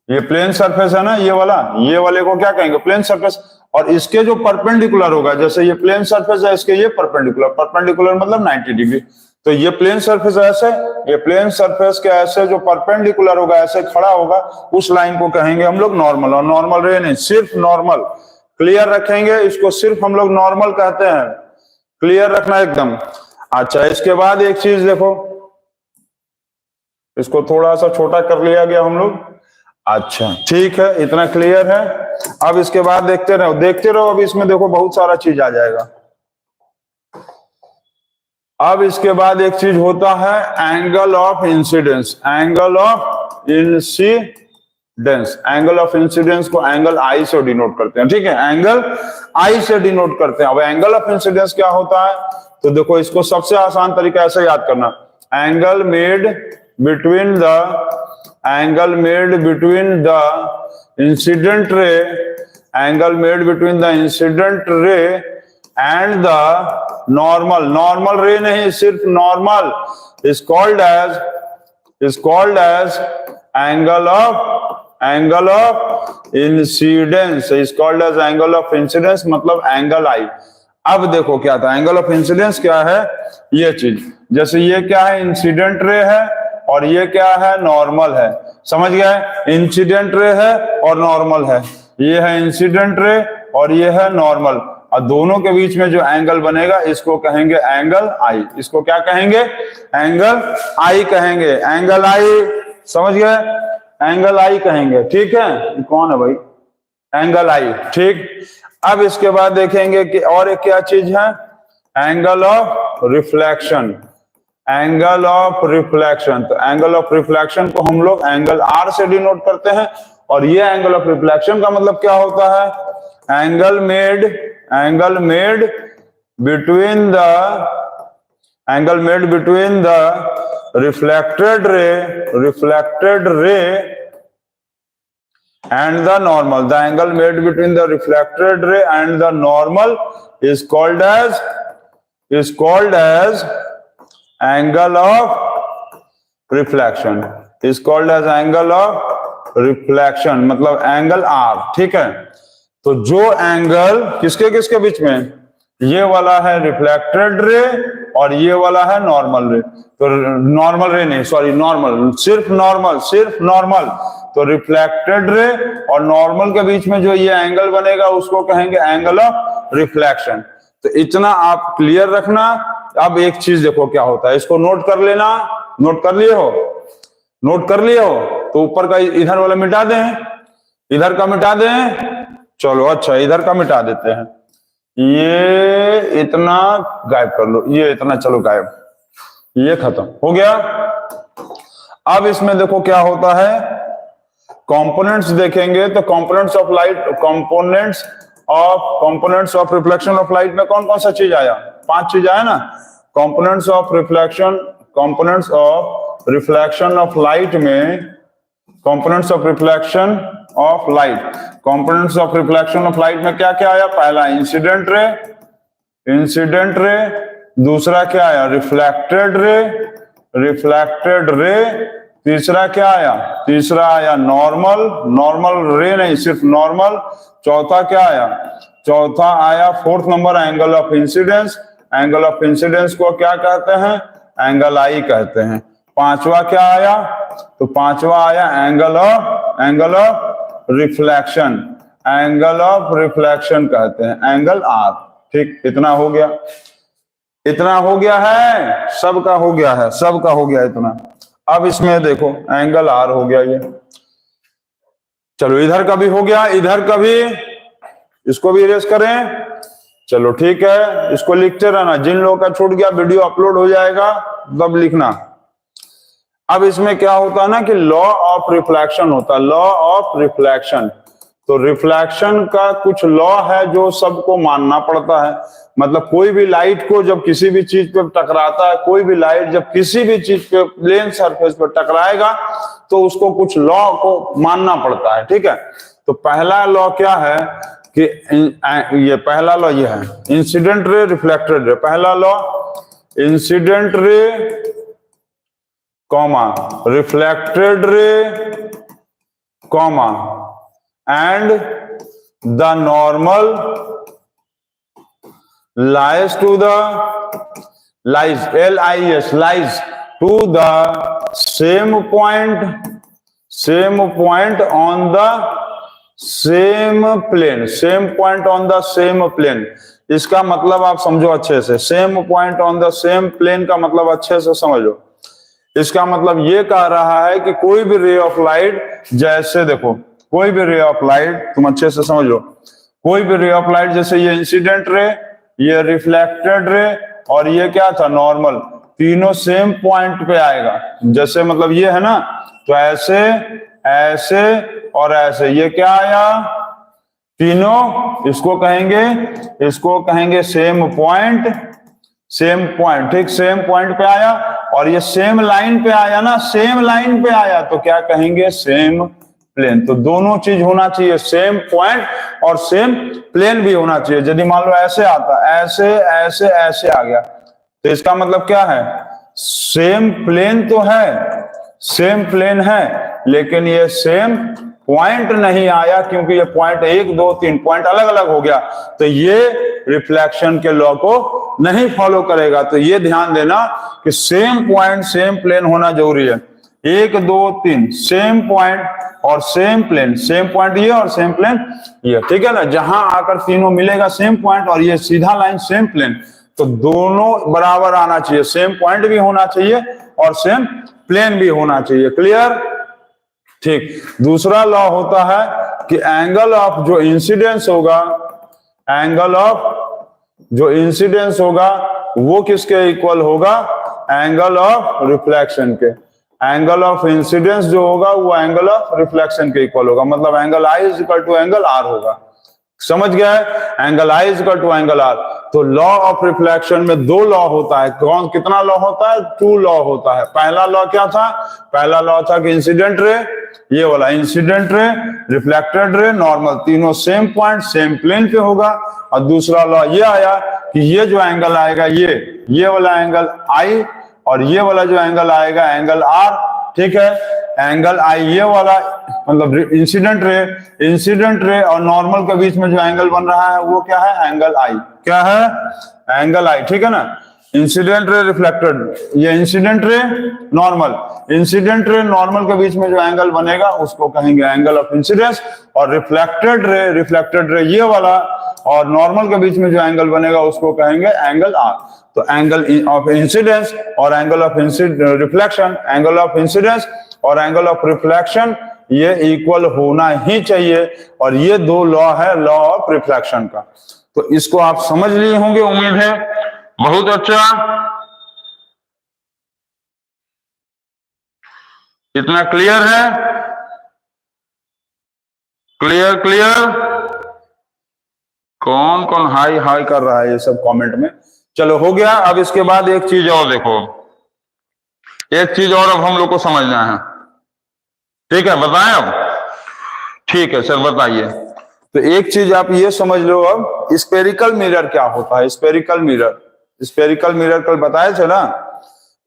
ये प्लेन सरफेस है ना, ये वाला, ये वाले को क्या कहेंगे? Plane surface. और इसके जो परपेंडिकुलर होगा, जैसे ये प्लेन सरफेस है, इसके ये परपेंडिकुलर, परपेंडिकुलर मतलब 90 डिग्री। तो ये प्लेन सरफेस ऐसे, ये प्लेन सरफेस के ऐसे जो परपेंडिकुलर होगा, ऐसे खड़ा होगा, उस लाइन को कहेंगे हम लोग नॉर्मल। और नॉर्मल रे नहीं, सिर्फ नॉर्मल। क्लियर रखेंगे इसको, सिर्फ हम लोग नॉर्मल कहते हैं। क्लियर रखना एकदम। अच्छा, इसके बाद एक चीज देखो, इसको थोड़ा सा छोटा कर लिया गया हम लोग। अच्छा ठीक है, इतना क्लियर है। अब इसके बाद देखते रहो, देखते रहो। अब इसमें देखो बहुत सारा चीज आ जाएगा। अब इसके बाद एक चीज होता है angle of incidence. Angle of incidence, angle of incidence को एंगल आई से डिनोट करते हैं। ठीक है, एंगल आई से डिनोट करते हैं। अब एंगल ऑफ इंसिडेंस क्या होता है? तो देखो, इसको सबसे आसान तरीका ऐसे याद करना, angle made between the incident ray, angle made between the incident ray and the normal, normal ray नहीं, सिर्फ normal, is called as angle of incidence, is called as angle of incidence, मतलब एंगल आई। अब देखो क्या था angle of incidence, क्या है ये चीज? जैसे ये क्या है? इंसिडेंट रे है, और ये क्या है? नॉर्मल है। समझ गए? इंसिडेंट रे है और नॉर्मल है। ये है इंसिडेंट रे और ये है नॉर्मल, और दोनों के बीच में जो एंगल बनेगा इसको कहेंगे एंगल आई। इसको क्या कहेंगे? एंगल आई कहेंगे। एंगल आई, समझ गए? एंगल आई कहेंगे। ठीक है, कौन है भाई? एंगल आई। ठीक, अब इसके बाद देखेंगे कि और एक क्या चीज है, angle of reflection. Angle of reflection, तो एंगल ऑफ रिफ्लेक्शन को हम लोग एंगल आर से डिनोट करते हैं। और ये एंगल ऑफ रिफ्लेक्शन का मतलब क्या होता है? Angle made between the reflected ray and the normal, the angle made between the reflected ray and the normal is called as angle of reflection, is called as angle of reflection, मतलब angle are. ठीक है, तो जो angle किसके किसके बीच में, ये वाला है रिफ्लेक्टेड रे और ये वाला है नॉर्मल रे। तो नॉर्मल रे नहीं, सॉरी, नॉर्मल, सिर्फ नॉर्मल। तो रिफ्लेक्टेड रे और नॉर्मल के बीच में जो ये एंगल बनेगा उसको कहेंगे एंगल ऑफ रिफ्लेक्शन। तो इतना आप क्लियर रखना। अब एक चीज देखो क्या होता है, इसको नोट कर लेना। नोट कर लिए हो तो ऊपर का इधर वाला मिटा दें, इधर का मिटा दें। चलो अच्छा, इधर का मिटा देते हैं। ये इतना गायब कर लो, ये इतना चलो गायब, ये खत्म हो गया। अब इसमें देखो क्या होता है, कंपोनेंट्स देखेंगे। तो components of light, components of reflection of light में कौन कौन सा चीज आया? 5 चीज आया ना। Components of reflection of light में components of reflection of light. Components of reflection of light में क्या क्या आया? पहला इंसिडेंट रे, इंसिडेंट रे, दूसरा क्या आया? रिफ्लेक्टेड रे, रिफ्लेक्टेड रे, तीसरा क्या आया? तीसरा आया नॉर्मल, नॉर्मल रे नहीं सिर्फ नॉर्मल। चौथा क्या आया? चौथा आया fourth number angle of incidence. Angle of incidence को क्या कहते हैं? एंगल आई कहते हैं। पांचवा क्या आया? तो पांचवा आया angle of reflection, angle of reflection कहते हैं, एंगल आर। ठीक, इतना हो गया, इतना हो गया है, सबका हो गया है, सबका हो गया इतना। अब इसमें देखो एंगल आर हो गया ये। चलो इधर का भी हो गया, इधर का भी, इसको भी इरेज करें। चलो ठीक है, इसको लिखते रहना। जिन लोगों का छूट गया वीडियो अपलोड हो जाएगा तब लिखना। अब इसमें क्या होता है ना कि लॉ ऑफ रिफ्लेक्शन होता है, लॉ ऑफ रिफ्लेक्शन। तो रिफ्लेक्शन का कुछ लॉ है जो सबको मानना पड़ता है। मतलब कोई भी लाइट को जब किसी भी चीज पे टकराता है, कोई भी लाइट जब किसी भी चीज पे प्लेन सरफेस पर टकराएगा तो उसको कुछ लॉ को मानना पड़ता है। ठीक है, तो पहला लॉ क्या है कि ये पहला लॉ ये है, इंसिडेंट रे, रिफ्लेक्टेड रे। पहला law, incident ray comma reflected ray comma and the normal lies to the lies LIS lies to the same point on the same plane, same point on the same plane। इसका मतलब आप समझो अच्छे से, same point on the same plane का मतलब अच्छे से समझो। इसका मतलब ये कह रहा है कि कोई भी रे ऑफ लाइट, जैसे देखो कोई भी रे ऑफ लाइट, तुम अच्छे से समझ लो, कोई भी रे ऑफ लाइट, जैसे ये इंसिडेंट रे, ये रिफ्लेक्टेड रे और ये क्या था? नॉर्मल, तीनों सेम पॉइंट पे आएगा। जैसे मतलब ये है ना, तो ऐसे ऐसे और ऐसे, ये क्या आया? तीनों, इसको कहेंगे सेम पॉइंट, सेम पॉइंट। ठीक, सेम पॉइंट पे आया और ये सेम लाइन पे आया ना, सेम लाइन पे आया तो क्या कहेंगे? Same plane. तो दोनों चीज होना चाहिए, सेम पॉइंट और सेम प्लेन भी होना चाहिए। यदि मान लो ऐसे आता, ऐसे ऐसे ऐसे आ गया, तो इसका मतलब क्या है? सेम प्लेन तो है, सेम प्लेन है, लेकिन ये सेम पॉइंट नहीं आया, क्योंकि ये पॉइंट 1 2 3 पॉइंट अलग अलग हो गया, तो ये रिफ्लेक्शन के लॉ को नहीं फॉलो करेगा। तो ये ध्यान देना कि सेम पॉइंट सेम प्लेन होना जरूरी है। 1 2 3 सेम पॉइंट और सेम प्लेन, सेम पॉइंट ये और सेम प्लेन ये। ठीक है ना, जहां आकर तीनों मिलेगा सेम पॉइंट और ये सीधा लाइन सेम प्लेन, तो दोनों बराबर आना चाहिए, सेम पॉइंट भी होना चाहिए और सेम प्लेन भी होना चाहिए। क्लियर? ठीक। दूसरा लॉ होता है कि एंगल ऑफ जो इंसिडेंस होगा, एंगल ऑफ जो इंसिडेंस होगा वो किसके इक्वल होगा? एंगल ऑफ रिफ्लेक्शन के। एंगल ऑफ इंसिडेंस जो होगा वो एंगल ऑफ रिफ्लेक्शन के इक्वल होगा। मतलब angle I is equal to angle R होगा। समझ गया है? Angle I is equal to angle R. तो लॉ ऑफ रिफ्लेक्शन में 2 लॉ होता है। कौन, कितना लॉ होता है? 2 लॉ होता है। पहला लॉ क्या था? पहला लॉ था कि इंसिडेंट रे, ये वाला इंसिडेंट रे, रिफ्लेक्टेड रे, नॉर्मल, तीनों सेम पॉइंट सेम प्लेन पे होगा। और दूसरा लॉ ये आया कि ये जो एंगल आएगा, ये वाला एंगल आई और ये वाला जो एंगल आएगा एंगल आर। ठीक है, एंगल आई ये वाला, मतलब इंसिडेंट रे और नॉर्मल के बीच में जो एंगल बन रहा है वो क्या है? एंगल आई। क्या है? एंगल आई। ठीक है ना, इंसिडेंट रे रिफ्लेक्टेड, ये incident ray normal, incident ray normal के बीच में जो एंगल बनेगा उसको कहेंगे एंगल ऑफ इंसिडेंस। और रिफ्लेक्टेड रे ये वाला और नॉर्मल के बीच में जो एंगल बनेगा उसको कहेंगे एंगल आर। तो एंगल ऑफ इंसिडेंस और angle of reflection, angle of incidence और एंगल ऑफ रिफ्लेक्शन ये इक्वल होना ही चाहिए। और ये 2 लॉ है लॉ ऑफ रिफ्लेक्शन का। तो इसको आप समझ लिए होंगे, उम्मीद है। बहुत अच्छा, इतना क्लियर है? क्लियर? कौन कौन हाई हाई कर रहा है ये सब कमेंट में? चलो हो गया। अब इसके बाद एक चीज और देखो, एक चीज और अब हम लोग को समझना है। ठीक है, बताएं अब? ठीक है सर, बताइए। तो एक चीज आप ये समझ लो, अब स्पेरिकल मिरर क्या होता है। स्पेरिकल मिरर, स्पेरिकल मिरर कल बताए थे ना?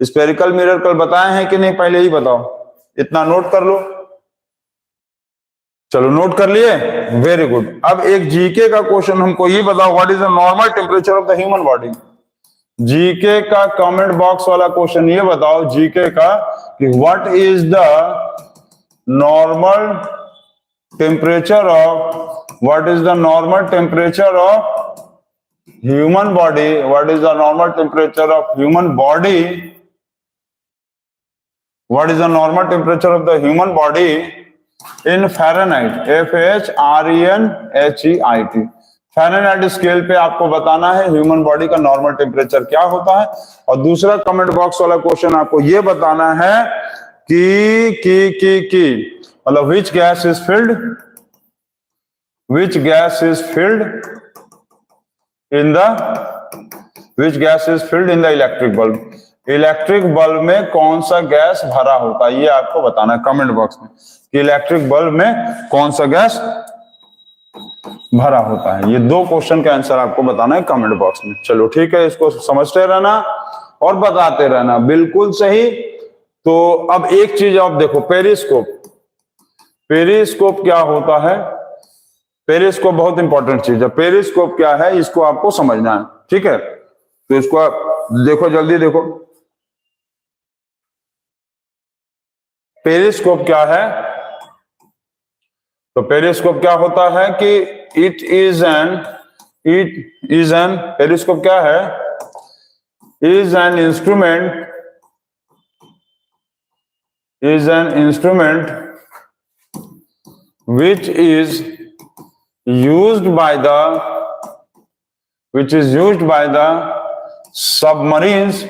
स्पेरिकल मिरर कल बताए हैं कि नहीं, पहले ही बताओ, इतना नोट कर लो। चलो नोट कर लिए, वेरी गुड। अब एक जीके का क्वेश्चन हमको ये बताओ, what is the normal temperature of the human body. GK का कमेंट बॉक्स वाला क्वेश्चन ये बताओ, जीके का, कि what is the normal temperature of, what is the normal temperature of human body, what is the normal temperature of human body, what is the normal temperature of the human body in Fahrenheit, FARENHEIT। Fahrenheit scale पे आपको बताना है human body का normal temperature क्या होता है। और दूसरा कमेंट बॉक्स वाला क्वेश्चन आपको ये बताना है कि मतलब which gas is filled, which gas is filled in the, which gas is filled in the electric bulb. Electric bulb में कौन सा गैस भरा होता है, ये आपको बताना है कमेंट बॉक्स में, कि इलेक्ट्रिक बल्ब में कौन सा गैस भरा होता है। ये दो क्वेश्चन का आंसर आपको बताना है कमेंट बॉक्स में। चलो ठीक है, इसको समझते रहना और बताते रहना, बिल्कुल सही। तो अब एक चीज आप देखो, पेरिस्कोप। पेरिस्कोप क्या होता है? पेरिस्कोप बहुत इंपॉर्टेंट चीज है। पेरिस्कोप क्या है, इसको आपको समझना है, ठीक है? तो इसको आप देखो, जल्दी देखो, पेरिस्कोप क्या है। तो पेरिस्कोप क्या होता है कि इट इज एन पेरिस्कोप क्या है? Is an instrument which is used by the submarines,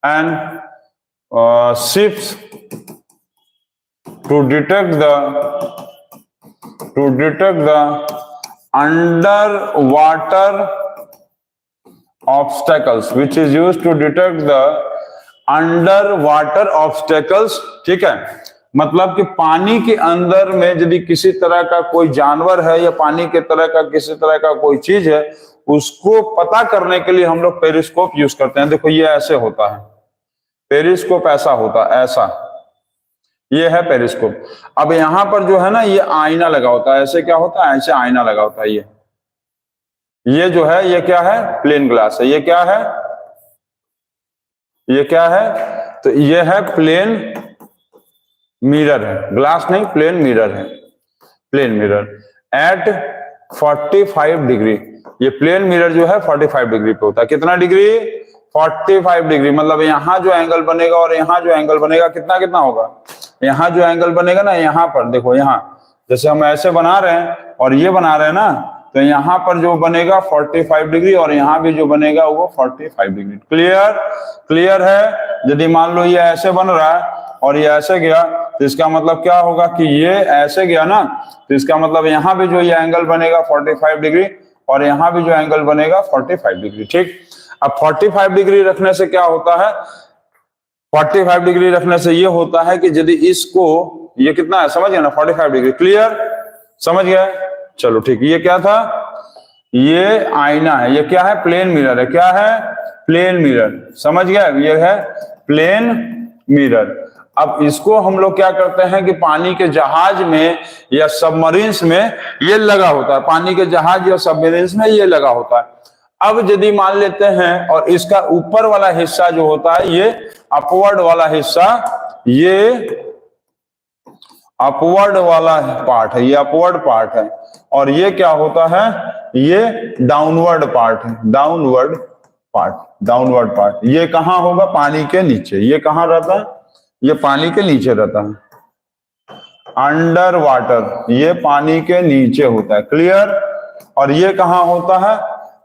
and ships to detect the underwater obstacles, which is used to detect the underwater obstacles। ठीक है, मतलब कि पानी के अंदर में यदि किसी तरह का कोई जानवर है या पानी के तरह का किसी तरह का कोई चीज है, उसको पता करने के लिए हम लोग पेरिस्कोप यूज करते हैं। देखो ये ऐसे होता है, पेरिस्कोप ऐसा होता है, ऐसा, ये है पेरिस्कोप। अब यहां पर जो है ना, ये आईना लगा होता है, ऐसे क्या होता है, ऐसे आईना लगा होता है। ये जो है, ये क्या है, प्लेन ग्लास है। ये क्या है, ये क्या है, तो ये है प्लेन मिरर है, ग्लास नहीं, प्लेन मिरर है, प्लेन मिरर एट 45 डिग्री। ये प्लेन मिरर जो है 45 डिग्री पे होता है। कितना डिग्री? 45 डिग्री। मतलब यहां जो एंगल बनेगा और यहां जो एंगल बनेगा, कितना कितना होगा? यहां जो एंगल बनेगा ना, यहां पर देखो, यहां जैसे हम ऐसे बना रहे हैं और ये बना रहे हैं ना, तो यहां पर जो बनेगा 45 डिग्री और यहां भी जो बनेगा वो 45 डिग्री। क्लियर? क्लियर है? यदि मान लो ये ऐसे बन रहा है और ये ऐसे गया, तो इसका मतलब क्या होगा कि ये ऐसे गया ना, तो इसका मतलब यहां भी जो ये एंगल बनेगा 45 डिग्री और यहां भी जो एंगल बनेगा 45 डिग्री। ठीक, अब 45 डिग्री रखने से क्या होता है? 45 डिग्री रखने से ये होता है कि यदि इसको, ये कितना है समझ गया ना, 45 डिग्री। क्लियर? समझ गया? चलो ठीक। ये क्या था? ये आईना है। ये क्या है? प्लेन मिरर है। क्या है? Plane mirror. समझ गया? ये है प्लेन मिरर। अब इसको हम लोग क्या करते हैं कि पानी के जहाज में या सबमरीन्स में ये लगा होता है, पानी के जहाज या सबमरीन्स में ये लगा होता है। अब यदि मान लेते हैं और इसका ऊपर वाला हिस्सा जो होता है, ये अपवर्ड वाला हिस्सा, ये अपवर्ड वाला पार्ट है, ये अपवर्ड पार्ट है, और ये क्या होता है? ये डाउनवर्ड पार्ट है, डाउनवर्ड पार्ट। ये कहां होगा? पानी के नीचे। ये कहां रहता है? ये पानी के नीचे रहता है, अंडर वाटर। ये पानी के नीचे होता है। क्लियर? और ये कहां होता है?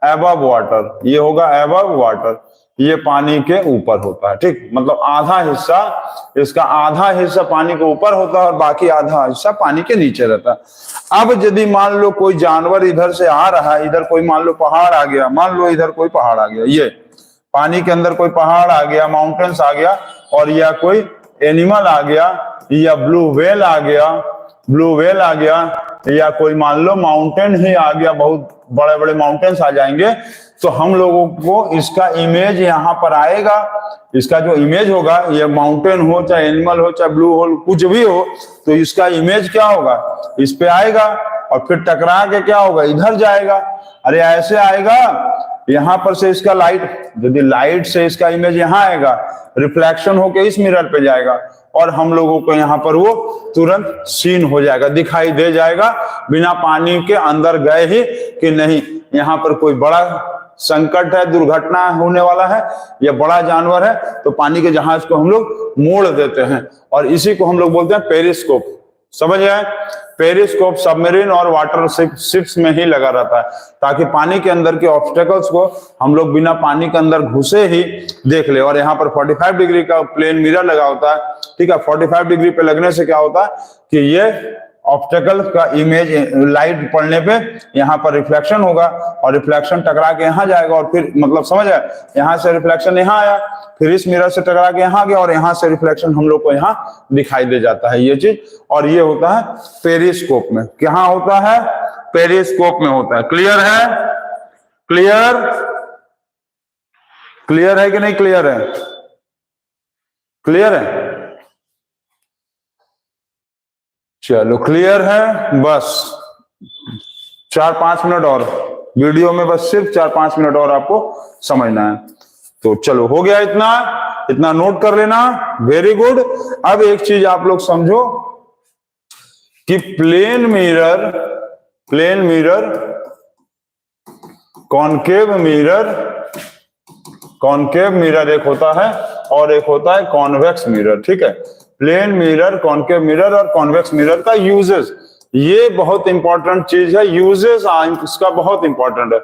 Above water. ये होगा एबव वाटर, ये पानी के ऊपर होता है। ठीक, मतलब आधा हिस्सा, इसका आधा हिस्सा पानी के ऊपर होता है और बाकी आधा हिस्सा पानी के नीचे रहता है। अब यदि मान लो कोई जानवर इधर से आ रहा है, इधर कोई मान लो पहाड़ आ गया, मान लो इधर कोई पहाड़ आ गया, ये पानी के अंदर कोई पहाड़ आ गया, माउंटेन्स आ गया, और या कोई एनिमल आ गया, या ब्लू व्हेल आ गया, या कोई मान लो माउंटेन ही आ गया, बहुत बड़े बड़े माउंटेन्स आ जाएंगे, तो हम लोगों को इसका इमेज यहाँ पर आएगा। इसका जो इमेज होगा, ये माउंटेन हो चाहे एनिमल हो चाहे ब्लू होल कुछ भी हो, तो इसका इमेज क्या होगा, इस पे आएगा, और फिर टकरा के क्या होगा, इधर जाएगा। अरे ऐसे आएगा, यहां पर से इसका लाइट, यदि लाइट से इसका इमेज यहाँ आएगा, रिफ्लेक्शन होके इस मिरर पे जाएगा, और हम लोगों को यहाँ पर वो तुरंत सीन हो जाएगा, दिखाई दे जाएगा, बिना पानी के अंदर गए ही कि नहीं यहाँ पर कोई बड़ा संकट है, दुर्घटना होने वाला है, या बड़ा जानवर है, तो पानी के जहाज को हम लोग मोड़ देते हैं, और इसी को हम लोग बोलते हैं पेरिस्कोप। समझ आए? पेरिस्कोप सबमरीन और वाटर शिप्स में ही लगा रहता है, ताकि पानी के अंदर के ऑब्स्टेकल्स को हम लोग बिना पानी के अंदर घुसे ही देख ले। और यहाँ पर 45 डिग्री का प्लेन मिरर लगा होता है, ठीक है। 45 डिग्री पे लगने से क्या होता है कि ये ऑब्स्टेकल का इमेज लाइट पड़ने पे यहाँ पर रिफ्लेक्शन होगा, और रिफ्लेक्शन टकरा के यहाँ जाएगा, और फिर मतलब समझ आए, यहाँ से रिफ्लेक्शन यहाँ आया, फिर इस मिरर से टकरा के यहाँ गया, और यहाँ से रिफ्लेक्शन हम लोग को यहाँ दिखाई दे जाता है ये चीज। और ये होता है पेरिस्कोप में। कहाँ होता है? पेरिस्कोप में होता है। क्लियर है? क्लियर है कि नहीं क्लियर है? क्लियर है? चलो क्लियर है। बस 4-5 मिनट और वीडियो में, बस सिर्फ 4-5 मिनट और आपको समझना है। तो चलो हो गया, इतना नोट कर लेना। Very good. अब एक चीज आप लोग समझो कि प्लेन मिरर, कॉनकेव मिरर एक होता है, और एक होता है कॉन्वेक्स मिरर, ठीक है। प्लेन मिरर, कॉनकेव मिरर और कॉन्वेक्स मिरर का यूजेस, ये बहुत इंपॉर्टेंट चीज है। यूजेस इसका बहुत इंपॉर्टेंट है।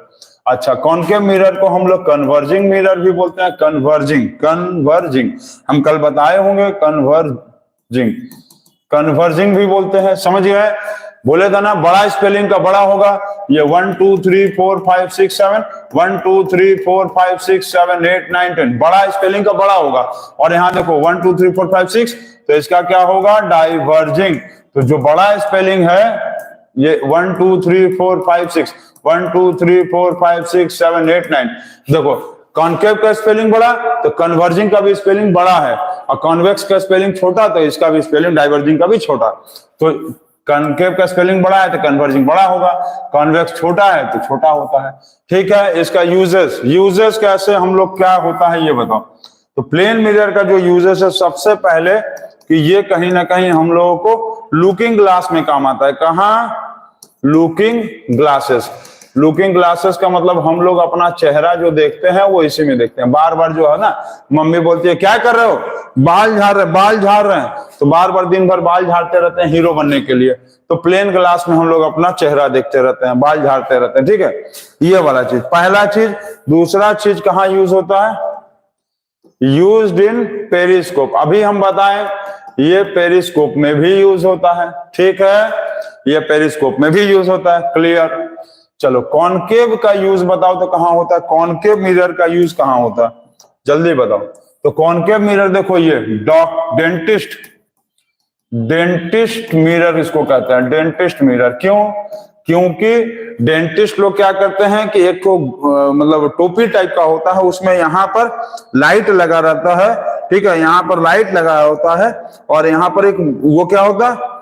अच्छा, कॉनकेव मिरर को हम लोग कन्वर्जिंग मिरर भी बोलते हैं। कन्वर्जिंग हम कल बताए होंगे। कन्वर्जिंग भी बोलते हैं। समझ गए? बोले था ना, बड़ा स्पेलिंग का बड़ा होगा, ये 1 2 3 4 5 6 7 1 2 3 4 5 6 7 8 9 10 बड़ा स्पेलिंग का बड़ा होगा। और यहाँ देखो 1 2 3 4 5 6, तो इसका क्या होगा? डाइवर्जिंग। तो जो बड़ा स्पेलिंग है ये 1 2 3 4 5 6 1 2 3 4 5 6 7 8 9, देखो कॉनकेव का स्पेलिंग बड़ा तो कन्वर्जिंग का भी स्पेलिंग बड़ा है, और कॉन्वेक्स का स्पेलिंग छोटा तो इसका भी स्पेलिंग डाइवर्जिंग का भी छोटा। तो कॉनकेव का स्पेलिंग बड़ा है तो कन्वर्जिंग बड़ा होगा, कॉन्वेक्स छोटा है तो छोटा होता है। ठीक है, इसका यूजेस कैसे हम लोग, क्या होता है ये बताओ। तो प्लेन मिरर का जो यूजेस है, सबसे पहले कि ये कहीं ना कहीं हम लोगों को लुकिंग ग्लास में काम आता है। कहाँ? Looking glasses. लुकिंग ग्लासेस का मतलब हम लोग अपना चेहरा जो देखते हैं वो इसी में देखते हैं। बार बार जो है ना, मम्मी बोलती है क्या कर रहे हो, बाल झाड़ रहे हैं, तो बार बार दिन भर बाल झाड़ते रहते हैं हीरो बनने के लिए। तो प्लेन ग्लास में हम लोग अपना चेहरा देखते रहते हैं, बाल झाड़ते रहते हैं। ठीक है, ये वाला चीज पहला चीज। दूसरा चीज कहाँ यूज होता है? Used in periscope. अभी हम बताएं ये पेरिस्कोप में भी यूज होता है। ठीक है, ये पेरिस्कोप में भी यूज होता है। क्लियर? चलो कॉनकेव का यूज बताओ तो कहां होता है? कॉनकेव मिरर का यूज कहां होता है, जल्दी बताओ। तो कॉनकेव मिरर देखो, ये डेंटिस्ट मिरर इसको कहते हैं, डेंटिस्ट मिरर। क्यों? क्योंकि डेंटिस्ट लोग क्या करते हैं कि एक तो मतलब टोपी टाइप का होता है, उसमें यहाँ पर लाइट लगा रहता है। ठीक है, यहाँ पर लाइट लगा होता है, और यहाँ पर एक वो क्या होता है,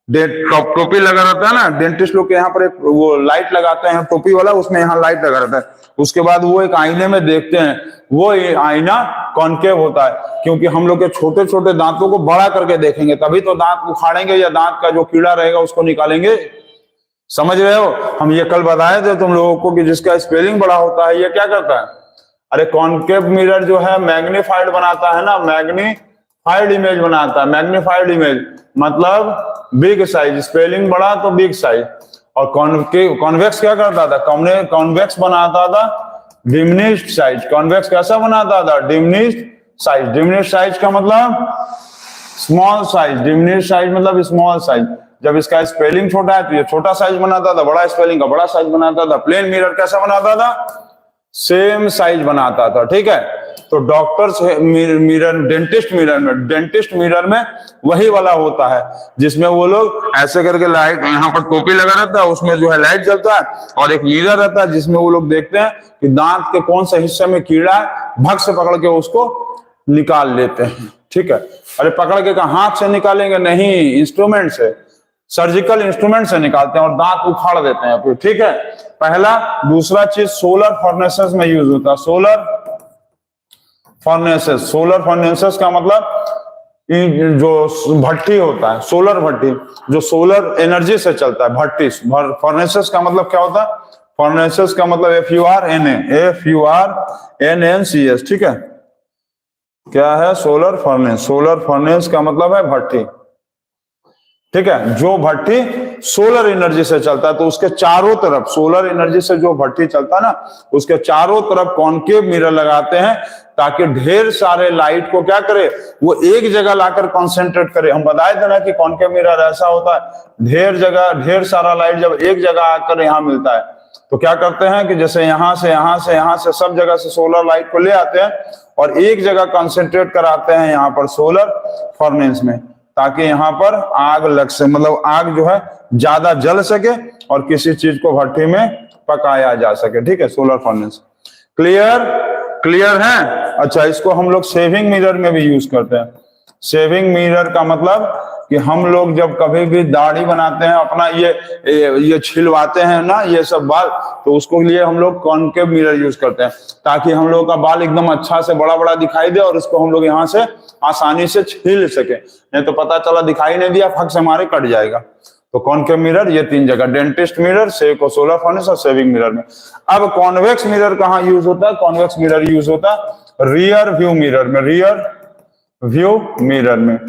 टोपी लगा रहता है ना। डेंटिस्ट लोग के यहाँ पर एक वो लाइट लगाते हैं टोपी वाला, उसमें यहाँ लाइट लगा रहता है। उसके बाद वो एक आईने में देखते हैं, वो आईना कॉनकेव होता है। क्योंकि हम लोग के छोटे छोटे दांतों को बड़ा करके देखेंगे, तभी तो दांत उखाड़ेंगे या दांत का जो कीड़ा रहेगा उसको निकालेंगे। समझ रहे हो? हम ये कल बताए थे तुम लोगों को कि जिसका स्पेलिंग बड़ा होता है ये क्या करता है, अरे कॉनकेव मिरर जो है मैग्नीफाइड बनाता है ना, मैग्नीफाइड इमेज बनाता है। मैग्नीफाइड इमेज मतलब बिग साइज, स्पेलिंग बड़ा तो बिग साइज। और कॉन्वेक्स क्या करता था? कॉन्वेक्स बनाता था डिमिनिश्ड साइज। कॉन्वेक्स कैसा बनाता था? Diminished size. डिमिनिश्ड साइज का मतलब स्मॉल साइज, डिमिनिश्ड साइज मतलब स्मॉल साइज। जब इसका स्पेलिंग छोटा है तो ये छोटा साइज बनाता था, बड़ा स्पेलिंग का बड़ा साइज बनाता था। प्लेन मिरर कैसा बनाता था? सेम साइज बनाता था, ठीक है। तो डॉक्टर्स मिरर, डेंटिस्ट मिरर में वही वाला होता है जिसमें वो लोग ऐसे करके लाइट, यहाँ पर टोपी लगा रहता है, उसमें जो है लाइट जलता है और एक मिरर रहता है जिसमें वो लोग देखते हैं कि दांत के कौन सा हिस्से में कीड़ा है, भग से पकड़ के उसको निकाल लेते हैं, ठीक है। अरे पकड़ के हाथ से निकालेंगे नहीं, इंस्ट्रूमेंट से, सर्जिकल इंस्ट्रूमेंट से निकालते हैं और दांत उखाड़ देते हैं फिर, ठीक है। पहला। दूसरा चीज सोलर फर्नेसेस में यूज होता है, सोलर फर्नेसेस का मतलब जो भट्टी होता है, सोलर भट्टी जो सोलर एनर्जी से चलता है, भट्टी। फर्नेसेस का मतलब क्या होता है? फर्नेसेस का मतलब FURNACS, ठीक है। क्या है? Solar furnace. सोलर फर्नेस का मतलब है भट्टी, ठीक है। जो भट्टी सोलर एनर्जी से चलता है तो उसके चारों तरफ, सोलर एनर्जी से जो भट्टी चलता है ना, उसके चारों तरफ कॉनकेव मिरर लगाते हैं ताकि ढेर सारे लाइट को क्या करे, वो एक जगह लाकर कंसंट्रेट करे। हम बताए थे ना कि कॉनकेव मिरर ऐसा होता है, ढेर सारा लाइट जब एक जगह आकर यहाँ मिलता है तो क्या करते हैं कि जैसे यहाँ से सब जगह से सोलर लाइट को ले आते हैं और एक जगह कंसंट्रेट कराते हैं यहाँ पर सोलर फर्नेस में, ताकि यहाँ पर आग लग सके, मतलब आग जो है ज्यादा जल सके और किसी चीज को भट्टी में पकाया जा सके, ठीक है। सोलर फर्नेस क्लियर है। अच्छा, इसको हम लोग सेविंग मिरर में भी यूज करते हैं। सेविंग मिरर का मतलब कि हम लोग जब कभी भी दाढ़ी बनाते हैं, अपना ये छिलवाते हैं ना ये सब बाल, तो उसको लिए हम लोग कॉनकेव मिरर यूज करते हैं ताकि हम लोगों का बाल एकदम अच्छा से बड़ा बड़ा दिखाई दे और उसको हम लोग यहाँ से आसानी से छील सके। नहीं तो पता चला दिखाई नहीं दिया, फक से हमारे कट जाएगा। तो कॉनकेव मिरर ये 3 जगह, डेंटिस्ट मिरर, सोलर फर्नेस और सेविंग मिरर में। अब कॉन्वेक्स मिरर कहाँ यूज होता है? कॉन्वेक्स मिरर यूज होता है रियर व्यू मिरर में।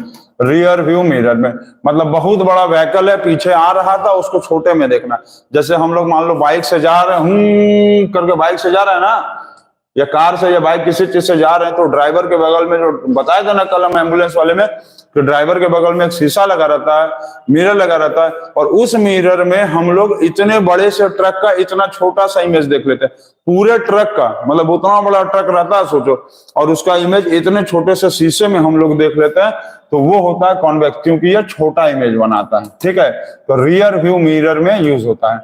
रियर व्यू मिरर में मतलब बहुत बड़ा व्हीकल है, पीछे आ रहा था, उसको छोटे में देखना। जैसे हम लोग मान लो बाइक से जा रहे हैं, करके बाइक से जा रहे हैं ना, या कार से या बाइक किसी चीज से जा रहे हैं, तो ड्राइवर के बगल में, जो बताया था ना कल हम एम्बुलेंस वाले में, तो ड्राइवर के बगल में एक शीशा लगा रहता है, मिरर लगा रहता है, और उस मिरर में हम लोग इतने बड़े से ट्रक का इतना छोटा सा इमेज देख लेते हैं। पूरे ट्रक का मतलब उतना बड़ा ट्रक रहता है सोचो, और उसका इमेज इतने छोटे से शीशे में हम लोग देख लेते हैं, तो वो होता है कॉन्वेक्स, क्योंकि ये छोटा इमेज बनाता है, ठीक है। तो रियर व्यू मिरर में यूज होता है,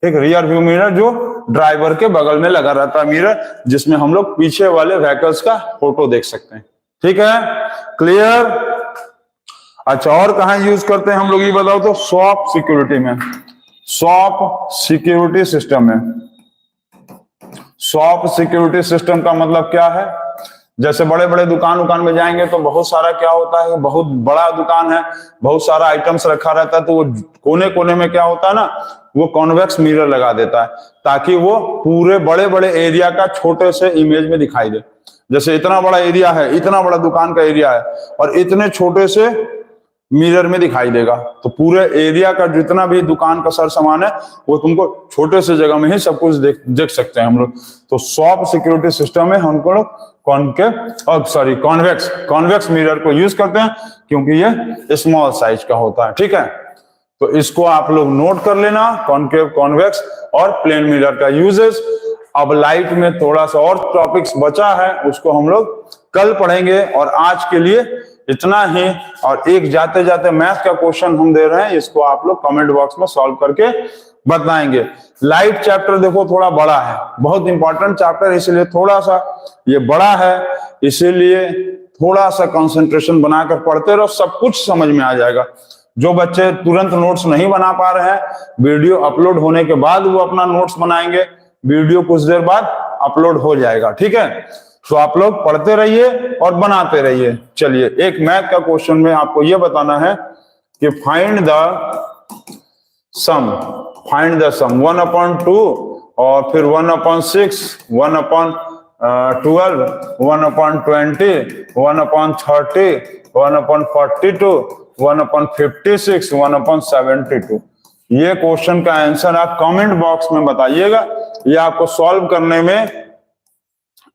ठीक। रियर व्यू मिरर जो ड्राइवर के बगल में लगा रहता है मिरर, जिसमें हम लोग पीछे वाले व्हीकल्स का फोटो देख सकते हैं, ठीक है। क्लियर। अच्छा, और कहां यूज करते हैं हम लोग ये बताओ तो? शॉप सिक्योरिटी में, शॉप सिक्योरिटी सिस्टम में। शॉप सिक्योरिटी सिस्टम का मतलब क्या है? जैसे बड़े बड़े दुकान में जाएंगे तो बहुत सारा क्या होता है, बहुत बड़ा दुकान है, बहुत सारा आइटम्स रखा रहता है, तो वो कोने कोने में क्या होता है ना, वो कॉन्वेक्स मिरर लगा देता है ताकि वो पूरे बड़े बड़े एरिया का छोटे से इमेज में दिखाई दे। जैसे इतना बड़ा एरिया है, इतना बड़ा दुकान का एरिया है, और इतने छोटे से मिरर में दिखाई देगा, तो पूरे एरिया का जितना भी दुकान का सर सामान है वो तुमको छोटे से जगह में ही सब कुछ देख सकते हैं हम लोग। तो शॉप सिक्योरिटी सिस्टम में हमको कॉन्वेक्स मिरर को यूज करते हैं, क्योंकि ये स्मॉल साइज का होता है, ठीक है। तो इसको आप लोग नोट कर लेना, कॉनकेव, कॉन्वेक्स और प्लेन मिरर का यूजेस। अब लाइट में थोड़ा सा और टॉपिक्स बचा है, उसको हम लोग कल पढ़ेंगे, और आज के लिए इतना ही। और एक जाते जाते मैथ का क्वेश्चन हम दे रहे हैं, इसको आप लोग कमेंट बॉक्स में सॉल्व करके बताएंगे। लाइट चैप्टर देखो थोड़ा बड़ा है, बहुत इंपॉर्टेंट चैप्टर, इसलिए थोड़ा सा ये बड़ा है, इसीलिए थोड़ा सा कंसंट्रेशन बनाकर पढ़ते रहो, सब कुछ समझ में आ जाएगा। जो बच्चे तुरंत नोट्स नहीं बना पा रहे हैं, वीडियो अपलोड होने के बाद वो अपना नोट्स बनाएंगे, वीडियो कुछ देर बाद अपलोड हो जाएगा, ठीक है। तो आप लोग पढ़ते रहिए और बनाते रहिए। चलिए, एक मैथ का क्वेश्चन में आपको यह बताना है कि फाइंड द सम 1/2 और फिर 1/6, 1/12, 1/20, 1/30, 1/42, 1/56, 1/72। ये क्वेश्चन का आंसर आप कमेंट बॉक्स में बताइएगा। ये आपको सॉल्व करने में,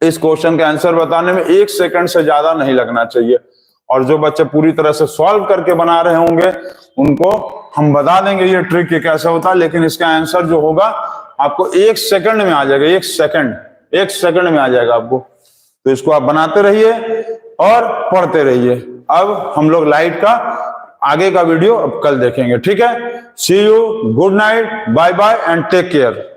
इस क्वेश्चन का आंसर बताने में 1 सेकंड से ज्यादा नहीं लगना चाहिए। और जो बच्चे पूरी तरह से सॉल्व करके बना रहे होंगे उनको हम बता देंगे ये ट्रिक कैसे होता है, लेकिन इसका आंसर जो होगा आपको 1 सेकंड में आ जाएगा। 1 सेकंड में आ जाएगा आपको। तो इसको आप बनाते रहिए और पढ़ते रहिए। अब हम लोग लाइट का आगे का वीडियो अब कल देखेंगे, ठीक है। See you, good night, bye bye and take care.